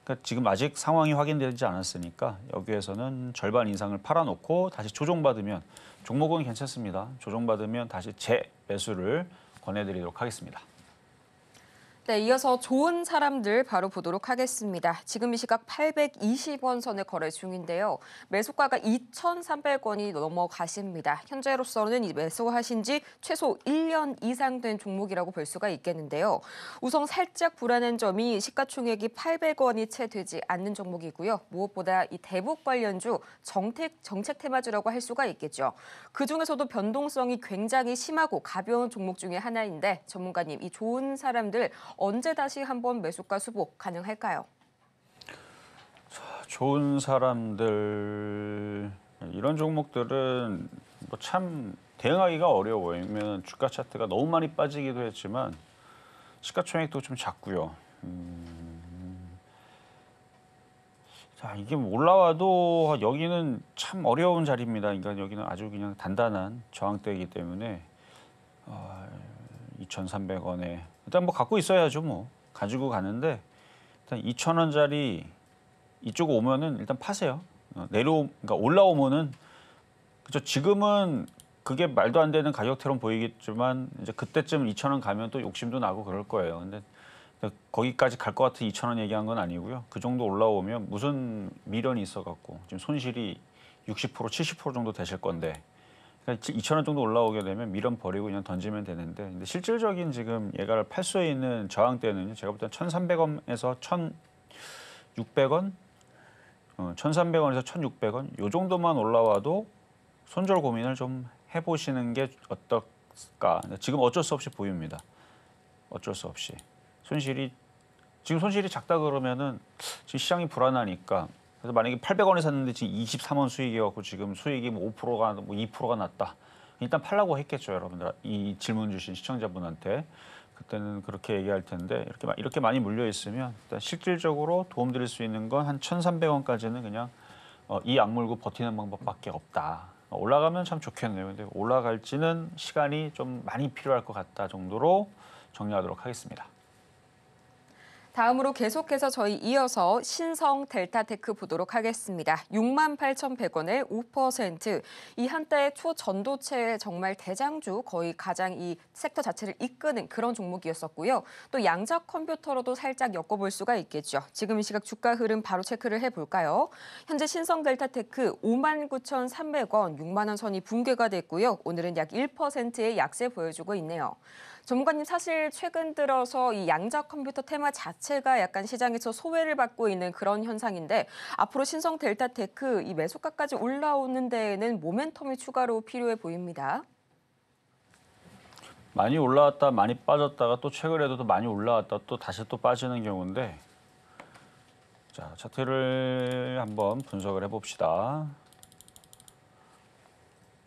그러니까 지금 아직 상황이 확인되지 않았으니까 여기에서는 절반 이상을 팔아놓고 다시 조정받으면 종목은 괜찮습니다. 조정받으면 다시 재매수를 권해드리도록 하겠습니다. 네, 이어서 좋은 사람들 바로 보도록 하겠습니다. 지금 이 시각 820원 선을 거래 중인데요. 매수가가 2,300원이 넘어가십니다. 현재로서는 이 매수하신 지 최소 1년 이상 된 종목이라고 볼 수가 있겠는데요. 우선 살짝 불안한 점이 시가총액이 800원이 채 되지 않는 종목이고요. 무엇보다 이 대북 관련주 정책 테마주라고 할 수가 있겠죠. 그중에서도 변동성이 굉장히 심하고 가벼운 종목 중에 하나인데 전문가님, 이 좋은 사람들 언제 다시 한번 매수가 수복 가능할까요? 좋은 사람들 이런 종목들은 뭐 참 대응하기가 어려워요. 왜냐면 주가 차트가 너무 많이 빠지기도 했지만 시가총액도 좀 작고요. 자, 이게 올라와도 여기는 참 어려운 자리입니다. 그러니까 여기는 아주 그냥 단단한 저항대이기 때문에 2,300원에 일단 뭐 갖고 있어야죠. 뭐 가지고 가는데 일단 2,000원짜리 이쪽 오면은 일단 파세요. 그러니까 올라오면은 그죠. 지금은 그게 말도 안 되는 가격처럼 보이겠지만 이제 그때쯤 2,000원 가면 또 욕심도 나고 그럴 거예요. 근데 거기까지 갈 것 같아 2,000원 얘기한 건 아니고요. 그 정도 올라오면 무슨 미련이 있어갖고 지금 손실이 60% 70% 정도 되실 건데. 2,000원 정도 올라오게 되면 미련 버리고 그냥 던지면 되는데 근데 실질적인 지금 얘가를 팔 수 있는 저항대는 제가 볼 때 1,300원에서 1,600원, 1,300원에서 1,600원 요 정도만 올라와도 손절 고민을 좀 해보시는 게 어떨까. 지금 어쩔 수 없이 보입니다. 어쩔 수 없이 지금 손실이 작다 그러면은 지금 시장이 불안하니까. 그래서 만약에 800원에 샀는데 지금 23원 수익이었고 지금 수익이 뭐 5%가 뭐 2%가 났다. 일단 팔라고 했겠죠, 여러분들. 이 질문 주신 시청자분한테 그때는 그렇게 얘기할 텐데 이렇게 많이 물려 있으면 일단 실질적으로 도움 드릴 수 있는 건 한 1,300원까지는 그냥 이 악물고 버티는 방법밖에 없다. 올라가면 참 좋겠네요. 근데 올라갈지는 시간이 좀 많이 필요할 것 같다 정도로 정리하도록 하겠습니다. 다음으로 계속해서 저희 이어서 신성 델타테크 보도록 하겠습니다. 68,100원에 5%. 이 한때 초전도체의 정말 대장주, 거의 가장 이 섹터 자체를 이끄는 그런 종목이었었고요. 또 양자 컴퓨터로도 살짝 엮어볼 수가 있겠죠. 지금 이 시각 주가 흐름 바로 체크를 해볼까요? 현재 신성 델타테크 59,300원, 6만 원 선이 붕괴가 됐고요. 오늘은 약 1%의 약세 보여주고 있네요. 전문가님, 사실 최근 들어서 이 양자 컴퓨터 테마 자체가 약간 시장에서 소외를 받고 있는 그런 현상인데 앞으로 신성 델타테크 이 매수가까지 올라오는 데에는 모멘텀이 추가로 필요해 보입니다. 많이 올라왔다 많이 빠졌다가 또 최근에도 또 많이 올라왔다 또 다시 또 빠지는 경우인데 자, 차트를 한번 분석을 해봅시다.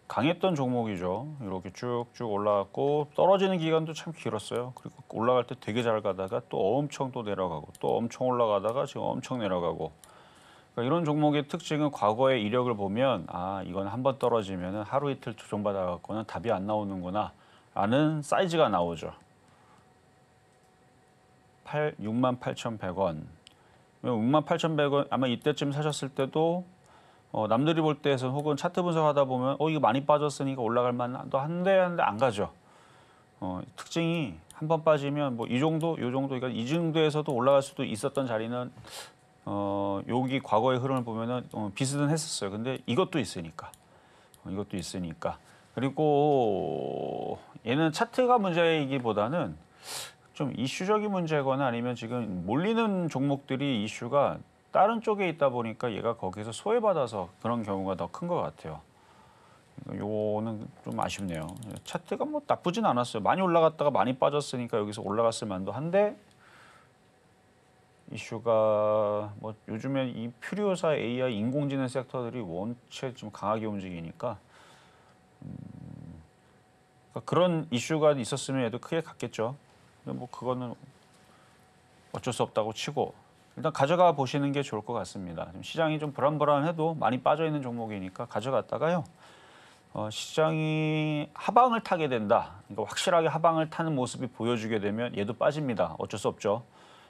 강했던 종목이죠. 이렇게 쭉쭉 올라갔고 떨어지는 기간도 참 길었어요. 그리고 올라갈 때 되게 잘 가다가 또 엄청 또 내려가고 또 엄청 올라가다가 지금 엄청 내려가고 그러니까 이런 종목의 특징은 과거의 이력을 보면 아 이건 한번 떨어지면 하루 이틀 조정받아 갖고는 답이 안 나오는구나 라는 사이즈가 나오죠. 68,100원 68,100원 아마 이때쯤 사셨을 때도 남들이 볼 때에서 혹은 차트 분석하다 보면 이거 많이 빠졌으니까 올라갈 만도 한데 안 가죠. 특징이 한 번 빠지면 뭐 이 정도, 요 정도, 그러니까 이 정도에서도 올라갈 수도 있었던 자리는 여기 과거의 흐름을 보면은 비슷했었어요. 근데 이것도 있으니까, 그리고 얘는 차트가 문제이기보다는 좀 이슈적인 문제거나 아니면 지금 몰리는 종목들이 이슈가 다른 쪽에 있다 보니까 얘가 거기서 소외받아서 그런 경우가 더 큰 것 같아요. 요거는 좀 아쉽네요. 차트가 뭐 나쁘진 않았어요. 많이 올라갔다가 많이 빠졌으니까 여기서 올라갔을 만도 한데 이슈가 뭐 요즘에 이 퓨리오사 AI 인공지능 섹터들이 원체 좀 강하게 움직이니까 그러니까 그런 이슈가 있었으면 얘도 크게 갔겠죠. 근데 뭐 그거는 어쩔 수 없다고 치고 일단 가져가 보시는 게 좋을 것 같습니다. 지금 시장이 좀 불안불안해도 많이 빠져 있는 종목이니까 가져갔다가요. 시장이 하방을 타게 된다. 그러니까 확실하게 하방을 타는 모습이 보여주게 되면 얘도 빠집니다. 어쩔 수 없죠.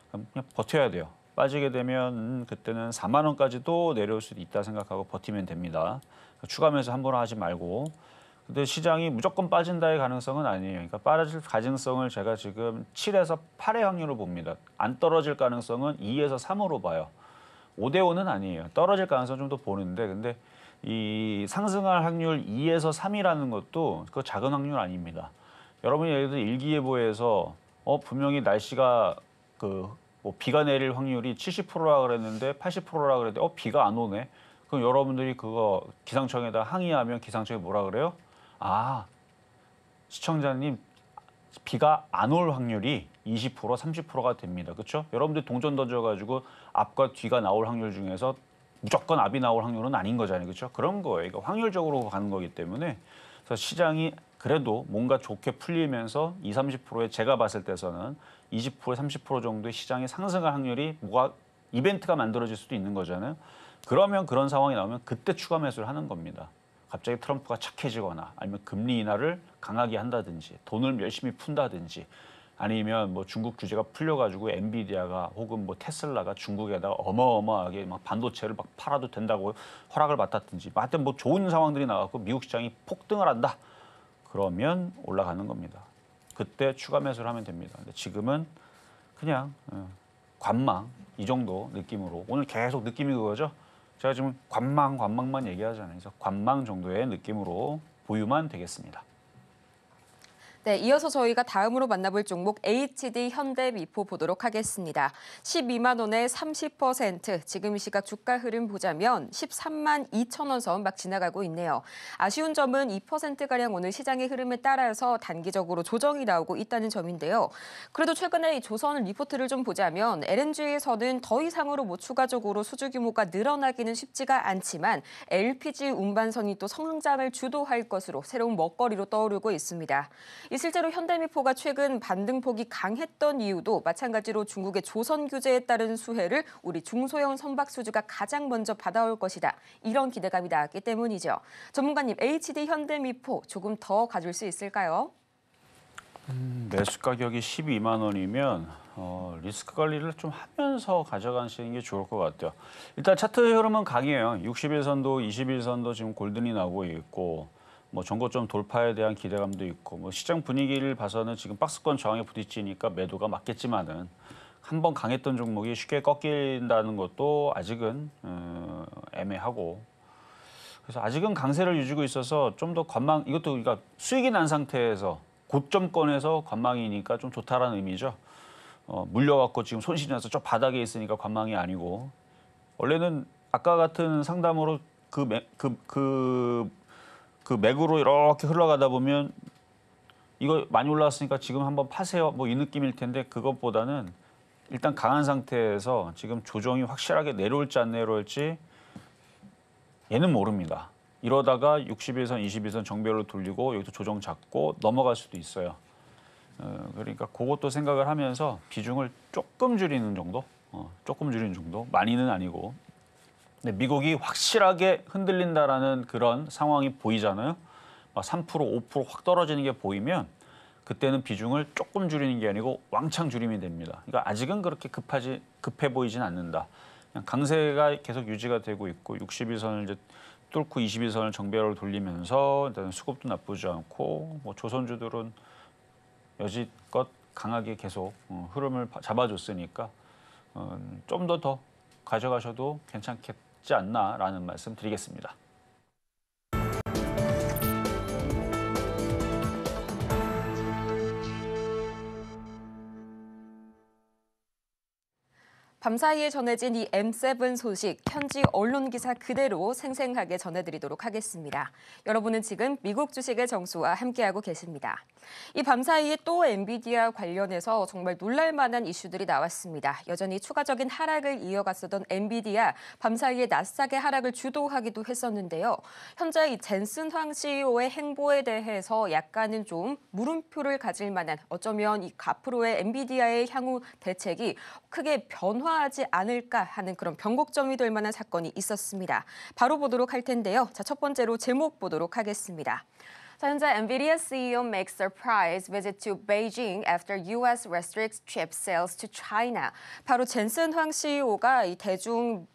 그럼 그냥 버텨야 돼요. 빠지게 되면 그때는 4만 원까지도 내려올 수도 있다 생각하고 버티면 됩니다. 추가 매수 함부로 하지 말고. 근데 시장이 무조건 빠진다의 가능성은 아니에요. 그러니까 빠질 가능성을 제가 지금 7에서 8의 확률을 봅니다. 안 떨어질 가능성은 2에서 3으로 봐요. 5대 5는 아니에요. 떨어질 가능성 좀 더 보는데 근데 이 상승할 확률 2에서 3이라는 것도 그 작은 확률 아닙니다. 여러분이 예를 들어 일기예보에서 분명히 날씨가 뭐 비가 내릴 확률이 70%라 그랬는데 80%라 그랬는데 비가 안 오네. 그럼 여러분들이 그거 기상청에다 항의하면 기상청이 뭐라 그래요? 아, 시청자님 비가 안 올 확률이 20%, 30%가 됩니다. 그렇죠? 여러분들 동전 던져가지고 앞과 뒤가 나올 확률 중에서 무조건 앞이 나올 확률은 아닌 거잖아요. 그렇죠? 그런 거예요. 그러니까 확률적으로 가는 거기 때문에 그래서 시장이 그래도 뭔가 좋게 풀리면서 20, 30%에 제가 봤을 때서는 20%, 30% 정도의 시장이 상승할 확률이 뭐가 이벤트가 만들어질 수도 있는 거잖아요. 그러면 그런 상황이 나오면 그때 추가 매수를 하는 겁니다. 갑자기 트럼프가 착해지거나 아니면 금리 인하를 강하게 한다든지 돈을 열심히 푼다든지 아니면 뭐 중국 규제가 풀려가지고 엔비디아가 혹은 뭐 테슬라가 중국에다가 어마어마하게 막 반도체를 막 팔아도 된다고 허락을 받았든지 하여튼 뭐 좋은 상황들이 나왔고 미국 시장이 폭등을 한다. 그러면 올라가는 겁니다. 그때 추가 매수를 하면 됩니다. 근데 지금은 그냥 관망 이 정도 느낌으로 오늘 계속 느낌이 그거죠. 제가 지금 관망만 얘기하잖아요. 그래서 관망 정도의 느낌으로 보유만 되겠습니다. 네, 이어서 저희가 다음으로 만나볼 종목 HD 현대미포 보도록 하겠습니다. 12만 원에 30%, 지금 이 시각 주가 흐름 보자면 13만 2천 원 선 막 지나가고 있네요. 아쉬운 점은 2%가량 오늘 시장의 흐름에 따라서 단기적으로 조정이 나오고 있다는 점인데요. 그래도 최근에 이 조선 리포트를 좀 보자면 LNG에서는 더 이상으로 뭐 추가적으로 수주 규모가 늘어나기는 쉽지가 않지만 LPG 운반선이 또 성장을 주도할 것으로 새로운 먹거리로 떠오르고 있습니다. 실제로 현대미포가 최근 반등폭이 강했던 이유도 마찬가지로 중국의 조선 규제에 따른 수혜를 우리 중소형 선박수주가 가장 먼저 받아올 것이다. 이런 기대감이 나왔기 때문이죠. 전문가님, HD 현대미포 조금 더 가줄 수 있을까요? 매수 가격이 12만 원이면 리스크 관리를 좀 하면서 가져가시는 게 좋을 것 같아요. 일단 차트 흐름은 강해요. 60일선도, 21선도 지금 골든이 나오고 있고 뭐 전고점 돌파에 대한 기대감도 있고 뭐 시장 분위기를 봐서는 지금 박스권 저항에 부딪히니까 매도가 맞겠지만은 한번 강했던 종목이 쉽게 꺾인다는 것도 아직은 애매하고 그래서 아직은 강세를 유지고 있어서 좀 더 관망 이것도 그러니까 수익이 난 상태에서 고점권에서 관망이니까 좀 좋다라는 의미죠. 물려갖고 지금 손실이 나서 저 바닥에 있으니까 관망이 아니고 원래는 아까 같은 상담으로 그 맥으로 이렇게 흘러가다 보면 이거 많이 올라왔으니까 지금 한번 파세요. 뭐 이 느낌일 텐데 그것보다는 일단 강한 상태에서 지금 조정이 확실하게 내려올지 안 내려올지 얘는 모릅니다. 이러다가 60일선, 21선 정배로 돌리고 여기서 조정 잡고 넘어갈 수도 있어요. 그러니까 그것도 생각을 하면서 비중을 조금 줄이는 정도? 조금 줄이는 정도? 많이는 아니고. 근데 미국이 확실하게 흔들린다라는 그런 상황이 보이잖아요. 막 3%, 5%확 떨어지는 게 보이면 그때는 비중을 조금 줄이는 게 아니고 왕창 줄이면 됩니다. 그러니까 아직은 그렇게 급해 보이진 않는다. 그냥 강세가 계속 유지가 되고 있고 60일선을 이제 뚫고 21선을 정배로 돌리면서 일단 수급도 나쁘지 않고 뭐 조선주들은 여지껏 강하게 계속 흐름을 잡아줬으니까 좀 더 가져가셔도 괜찮겠지 않나라는 말씀 드리겠습니다. 밤사이에 전해진 이 M7 소식, 현지 언론 기사 그대로 생생하게 전해드리도록 하겠습니다. 여러분은 지금 미국 주식의 정수와 함께하고 계십니다. 이 밤사이에 또 엔비디아 관련해서 정말 놀랄만한 이슈들이 나왔습니다. 여전히 추가적인 하락을 이어갔었던 엔비디아, 밤사이에 나스닥의 하락을 주도하기도 했었는데요. 현재 이 젠슨 황 CEO의 행보에 대해서 약간은 좀 물음표를 가질 만한 어쩌면 이 앞으로의 엔비디아의 향후 대책이 크게 변화 강화하지 않을까 하는 그런 변곡점이 될 만한 사건이 있었습니다. 바로 보도록 할 텐데요. 자, 첫 번째로 제목 보도록 하겠습니다. 자, 현재 NVIDIA CEO makes surprise visit to Beijing after U.S. restricts chip sales to China. 바로 젠슨 황 CEO가 이 대중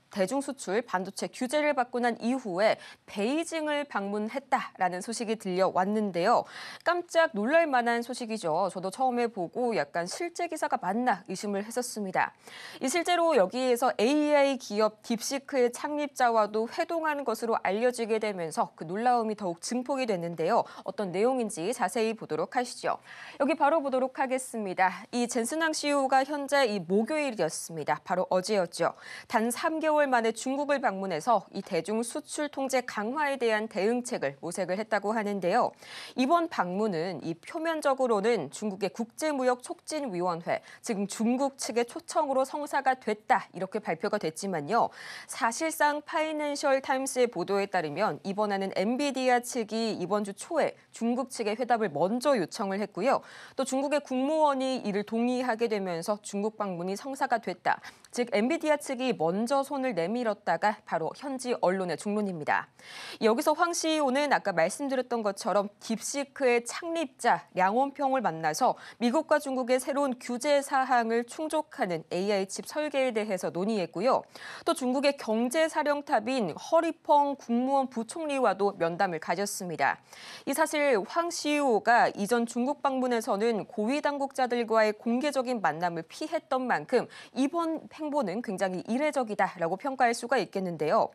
수출 반도체 규제를 받고 난 이후에 베이징을 방문했다라는 소식이 들려왔는데요. 깜짝 놀랄 만한 소식이죠. 저도 처음에 보고 약간 실제 기사가 맞나 의심을 했었습니다. 실제로 여기에서 AI 기업 딥시크의 창립자와도 회동한 것으로 알려지게 되면서 그 놀라움이 더욱 증폭이 됐는데요. 어떤 내용인지 자세히 보도록 하시죠. 여기 바로 보도록 하겠습니다. 이 젠슨 황 CEO가 현재 이 목요일이었습니다. 바로 어제였죠. 단 3개월 만에 중국을 방문해서 이 대중 수출 통제 강화에 대한 대응책을 모색을 했다고 하는데요. 이번 방문은 이 표면적으로는 중국의 국제무역 촉진위원회, 지금 중국 측의 초청으로 성사가 됐다 이렇게 발표가 됐지만요. 사실상 파이낸셜 타임스의 보도에 따르면 이번에는 엔비디아 측이 이번 주 초에 중국 측의 회답을 먼저 요청을 했고요. 또 중국의 국무원이 이를 동의하게 되면서 중국 방문이 성사가 됐다. 즉 엔비디아 측이 먼저 손을 내밀었다가 바로 현지 언론의 중론입니다. 여기서 황 CEO는 아까 말씀드렸던 것처럼 딥시크의 창립자 량원평을 만나서 미국과 중국의 새로운 규제 사항을 충족하는 AI 칩 설계에 대해서 논의했고요. 또 중국의 경제사령탑인 허리펑 국무원 부총리와도 면담을 가졌습니다. 이 사실 황 CEO가 이전 중국 방문에서는 고위 당국자들과의 공개적인 만남을 피했던 만큼 이번 행보는 굉장히 이례적이다라고 평가할 수가 있겠는데요.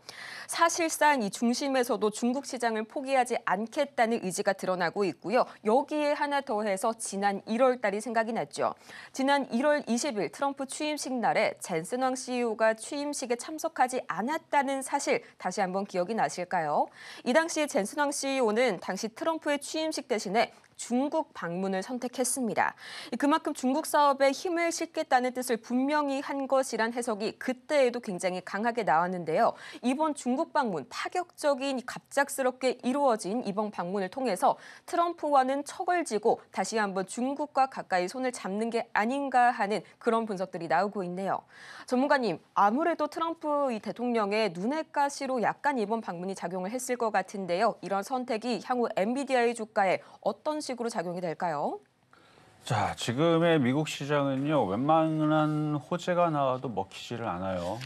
사실상 이 중심에서도 중국 시장을 포기하지 않겠다는 의지가 드러나고 있고요. 여기에 하나 더해서 지난 1월 달이 생각이 났죠. 지난 1월 20일 트럼프 취임식 날에 젠슨 황 CEO가 취임식에 참석하지 않았다는 사실 다시 한번 기억이 나실까요? 이 당시 젠슨 황 CEO는 당시 트럼프의 취임식 대신에 중국 방문을 선택했습니다. 그만큼 중국 사업에 힘을 실겠다는 뜻을 분명히 한 것이란 해석이 그때에도 굉장히 강하게 나왔는데요. 이번 중국 방문, 파격적인 갑작스럽게 이루어진 이번 방문을 통해서 트럼프와는 척을 지고 다시 한번 중국과 가까이 손을 잡는 게 아닌가 하는 그런 분석들이 나오고 있네요. 전문가님, 아무래도 트럼프 이 대통령의 눈엣 가시로 약간 이번 방문이 작용을 했을 것 같은데요. 이런 선택이 향후 엔비디아의 주가에 어떤 식으로 작용이 될까요? 자, 지금의 미국 시장은요, 웬만한 호재가 나와도 먹히지를 않아요.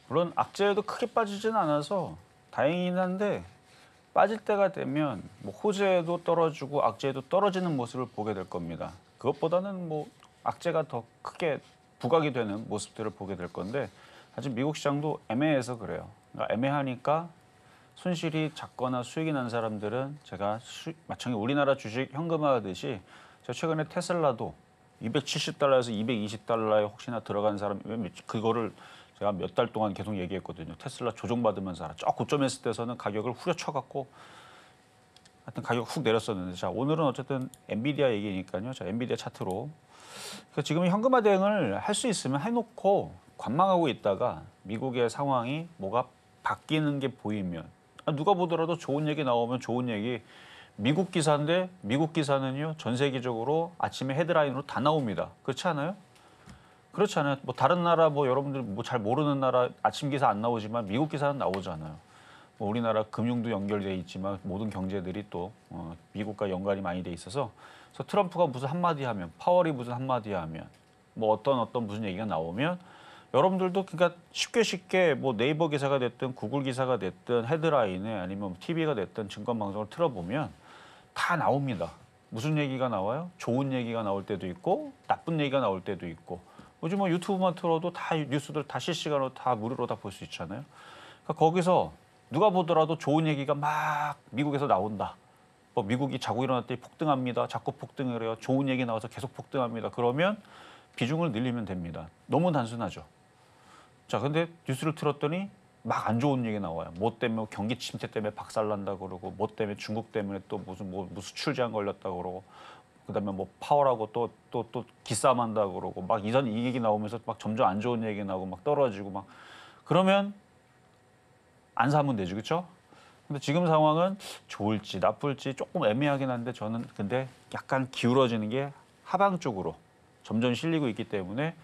물론 악재에도 크게 빠지진 않아서 다행이긴 한데 빠질 때가 되면 뭐 호재도 떨어지고 악재도 떨어지는 모습을 보게 될 겁니다. 그것보다는 뭐 악재가 더 크게 부각이 되는 모습들을 보게 될 건데 아직 미국 시장도 애매해서 그래요. 그러니까 애매하니까 손실이 작거나 수익이 난 사람들은 제가 마찬가지 우리나라 주식 현금화하듯이 제가 최근에 테슬라도 270달러에서 220달러에 혹시나 들어간 사람 그거를 제가 몇 달 동안 계속 얘기했거든요. 테슬라 조정받으면서 사라. 저 고점했을 때서는 가격을 후려쳐갖고 하여튼 가격 훅 내렸었는데 자 오늘은 어쨌든 엔비디아 얘기니까요. 자 엔비디아 차트로 그러니까 지금 현금화 대응을 할 수 있으면 해놓고 관망하고 있다가 미국의 상황이 뭐가 바뀌는 게 보이면 누가 보더라도 좋은 얘기 나오면 좋은 얘기 미국 기사인데 미국 기사는요 전 세계적으로 아침에 헤드라인으로 다 나옵니다. 그렇지 않아요? 그렇지 않아요? 뭐 다른 나라 뭐 여러분들 뭐 잘 모르는 나라 아침 기사 안 나오지만 미국 기사는 나오잖아요. 뭐 우리나라 금융도 연결돼 있지만 모든 경제들이 또 미국과 연관이 많이 돼 있어서 그래서 트럼프가 무슨 한마디 하면 파월이 무슨 한마디 하면 뭐 어떤 무슨 얘기가 나오면 여러분들도 그러니까 쉽게 뭐 네이버 기사가 됐든 구글 기사가 됐든 헤드라인에 아니면 TV가 됐든 증권방송을 틀어보면 다 나옵니다. 무슨 얘기가 나와요? 좋은 얘기가 나올 때도 있고 나쁜 얘기가 나올 때도 있고 요즘 뭐 유튜브만 틀어도 다 뉴스들 다 실시간으로 다 무료로 다 볼 수 있잖아요. 그러니까 거기서 누가 보더라도 좋은 얘기가 막 미국에서 나온다. 뭐 미국이 자고 일어났더니 폭등합니다. 자꾸 폭등을 해요. 좋은 얘기 나와서 계속 폭등합니다. 그러면 비중을 늘리면 됩니다. 너무 단순하죠. 자, 근데 뉴스를 틀었더니 막 안 좋은 얘기 나와요. 뭐 때문에 경기 침체 때문에 박살난다 그러고 뭐 때문에 중국 때문에 또 무슨 수출 제한 걸렸다 그러고 그다음에 뭐 파월하고 또 기싸움한다 그러고 막 이 얘기 나오면서 막 점점 안 좋은 얘기 나오고 막 떨어지고 막 그러면 안 사면 되죠, 그렇죠? 근데 지금 상황은 좋을지 나쁠지 조금 애매하긴 한데 저는 근데 약간 기울어지는 게 하방 쪽으로 점점 실리고 있기 때문에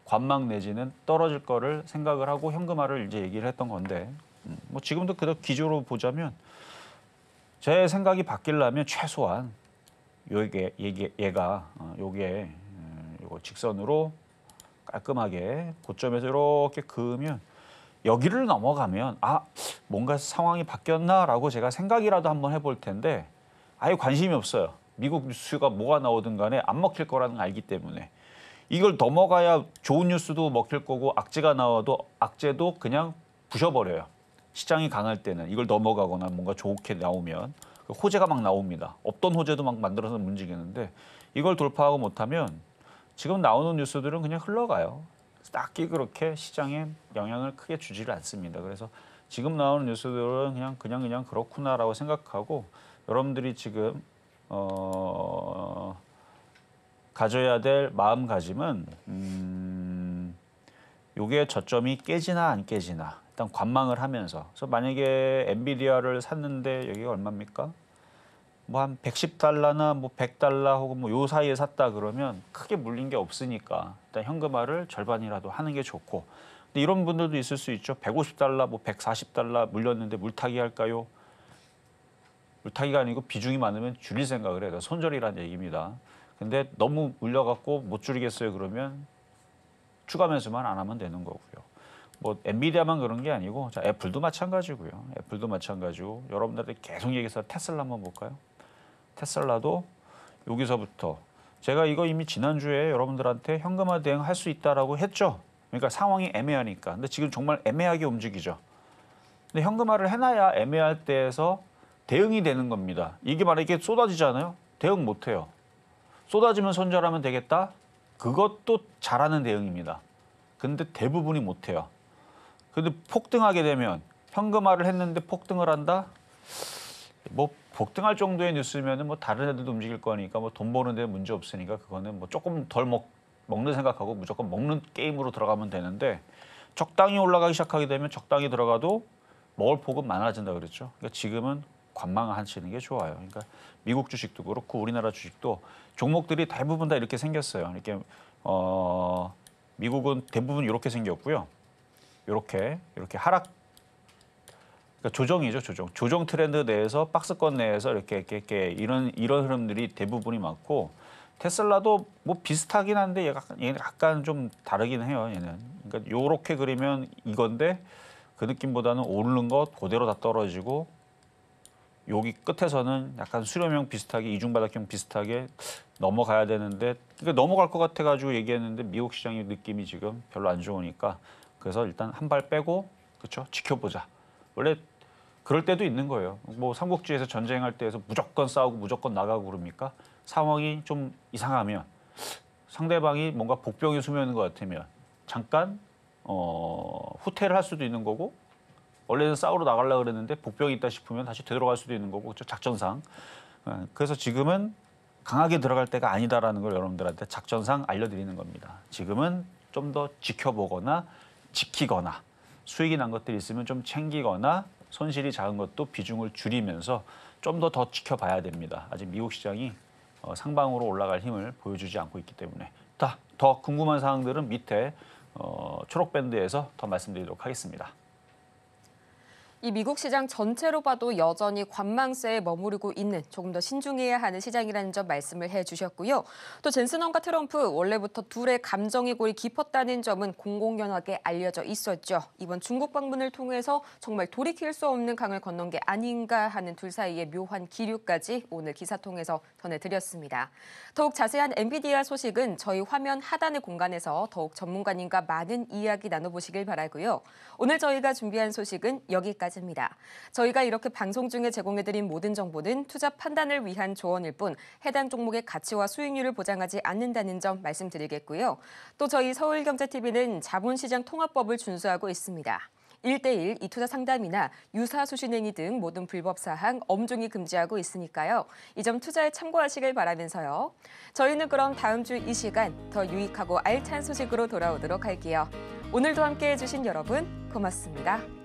관망 내지는 떨어질 거를 생각을 하고 현금화를 이제 얘기를 했던 건데 뭐 지금도 그 기조로 보자면 제 생각이 바뀌려면 최소한 얘가 요게 요거 직선으로 깔끔하게 고점에서 이렇게 그으면 여기를 넘어가면 뭔가 상황이 바뀌었나라고 제가 생각이라도 한번 해볼 텐데 아예 관심이 없어요. 미국 뉴스가 뭐가 나오든 간에 안 먹힐 거라는 걸 알기 때문에 이걸 넘어가야 좋은 뉴스도 먹힐 거고 악재가 나와도 악재도 그냥 부셔버려요. 시장이 강할 때는 이걸 넘어가거나 뭔가 좋게 나오면 호재가 막 나옵니다. 없던 호재도 막 만들어서 움직이는데 이걸 돌파하고 못하면 지금 나오는 뉴스들은 그냥 흘러가요. 딱히 그렇게 시장에 영향을 크게 주지를 않습니다. 그래서 지금 나오는 뉴스들은 그냥 그렇구나라고 생각하고 여러분들이 지금 가져야 될 마음가짐은 요게 저점이 깨지나 안 깨지나 일단 관망을 하면서 그래서 만약에 엔비디아를 샀는데 여기가 얼마입니까? 뭐 한 110달러나 뭐 100달러 혹은 뭐 요 사이에 샀다 그러면 크게 물린 게 없으니까 일단 현금화를 절반이라도 하는 게 좋고 근데 이런 분들도 있을 수 있죠. 150달러 뭐 140달러 물렸는데 물타기 할까요? 물타기가 아니고 비중이 많으면 줄일 생각을 해요. 손절이라는 얘기입니다. 근데 너무 물려갖고 못 줄이겠어요 그러면 추가 매수만 안 하면 되는 거고요. 뭐 엔비디아만 그런 게 아니고 자, 애플도 마찬가지고요. 애플도 마찬가지고 여러분들한테 계속 얘기해서 테슬라 한번 볼까요? 테슬라도 여기서부터 제가 이거 이미 지난주에 여러분들한테 현금화 대응할 수 있다라고 했죠. 그러니까 상황이 애매하니까. 근데 지금 정말 애매하게 움직이죠. 근데 현금화를 해놔야 애매할 때에서 대응이 되는 겁니다. 이게 만약에 쏟아지잖아요. 대응 못 해요. 쏟아지면 손절하면 되겠다. 그것도 잘하는 대응입니다. 근데 대부분이 못 해요. 근데 폭등하게 되면 현금화를 했는데 폭등을 한다? 뭐 폭등할 정도의 뉴스면은 뭐 다른 애들도 움직일 거니까 뭐 돈 버는 데 문제 없으니까 그거는 뭐 조금 덜 먹는 생각하고 무조건 먹는 게임으로 들어가면 되는데 적당히 올라가기 시작하게 되면 적당히 들어가도 먹을 폭은 많아진다 그랬죠. 그러니까 지금은 관망하시는 게 좋아요. 그러니까 미국 주식도 그렇고 우리나라 주식도 종목들이 대부분 다 이렇게 생겼어요. 이렇게 미국은 대부분 이렇게 생겼고요. 이렇게 하락 그러니까 조정이죠, 조정 트렌드 내에서 박스권 내에서 이렇게 이런 흐름들이 대부분이 많고 테슬라도 뭐 비슷하긴 한데 얘는 약간 좀 다르긴 해요. 얘는 그러니까 요렇게 그리면 이건데 그 느낌보다는 오르는 것 그대로 다 떨어지고 여기 끝에서는 약간 수렴형 비슷하게 이중바닥형 비슷하게 넘어가야 되는데 그러니까 넘어갈 것 같아가지고 얘기했는데 미국 시장의 느낌이 지금 별로 안 좋으니까 그래서 일단 한 발 빼고 그렇죠 지켜보자. 원래 그럴 때도 있는 거예요. 뭐 삼국지에서 전쟁할 때에서 무조건 싸우고 무조건 나가고 그럽니까? 상황이 좀 이상하면 상대방이 뭔가 복병이 수면인 것 같으면 잠깐 후퇴를 할 수도 있는 거고 원래는 싸우러 나가려고 그랬는데 복병이 있다 싶으면 다시 되돌아갈 수도 있는 거고 그렇죠? 작전상. 그래서 지금은 강하게 들어갈 때가 아니다라는 걸 여러분들한테 작전상 알려드리는 겁니다. 지금은 좀 더 지켜보거나 지키거나 수익이 난 것들이 있으면 좀 챙기거나 손실이 작은 것도 비중을 줄이면서 좀 더 지켜봐야 됩니다. 아직 미국 시장이 상방으로 올라갈 힘을 보여주지 않고 있기 때문에 더 궁금한 사항들은 밑에 초록 밴드에서 더 말씀드리도록 하겠습니다. 이 미국 시장 전체로 봐도 여전히 관망세에 머무르고 있는 조금 더 신중해야 하는 시장이라는 점 말씀을 해주셨고요. 또 젠슨헌과 트럼프 원래부터 둘의 감정의 골이 깊었다는 점은 공공연하게 알려져 있었죠. 이번 중국 방문을 통해서 정말 돌이킬 수 없는 강을 건넌 게 아닌가 하는 둘 사이의 묘한 기류까지 오늘 기사 통해서 전해드렸습니다. 더욱 자세한 엔비디아 소식은 저희 화면 하단의 공간에서 더욱 전문가님과 많은 이야기 나눠보시길 바라고요. 오늘 저희가 준비한 소식은 여기까지입니다. 저희가 이렇게 방송 중에 제공해드린 모든 정보는 투자 판단을 위한 조언일 뿐 해당 종목의 가치와 수익률을 보장하지 않는다는 점 말씀드리겠고요. 또 저희 서울경제TV는 자본시장 통합법을 준수하고 있습니다. 1:1 이투자 상담이나 유사 수신행위 등 모든 불법 사항 엄중히 금지하고 있으니까요. 이 점 투자에 참고하시길 바라면서요. 저희는 그럼 다음 주 이 시간 더 유익하고 알찬 소식으로 돌아오도록 할게요. 오늘도 함께해 주신 여러분 고맙습니다.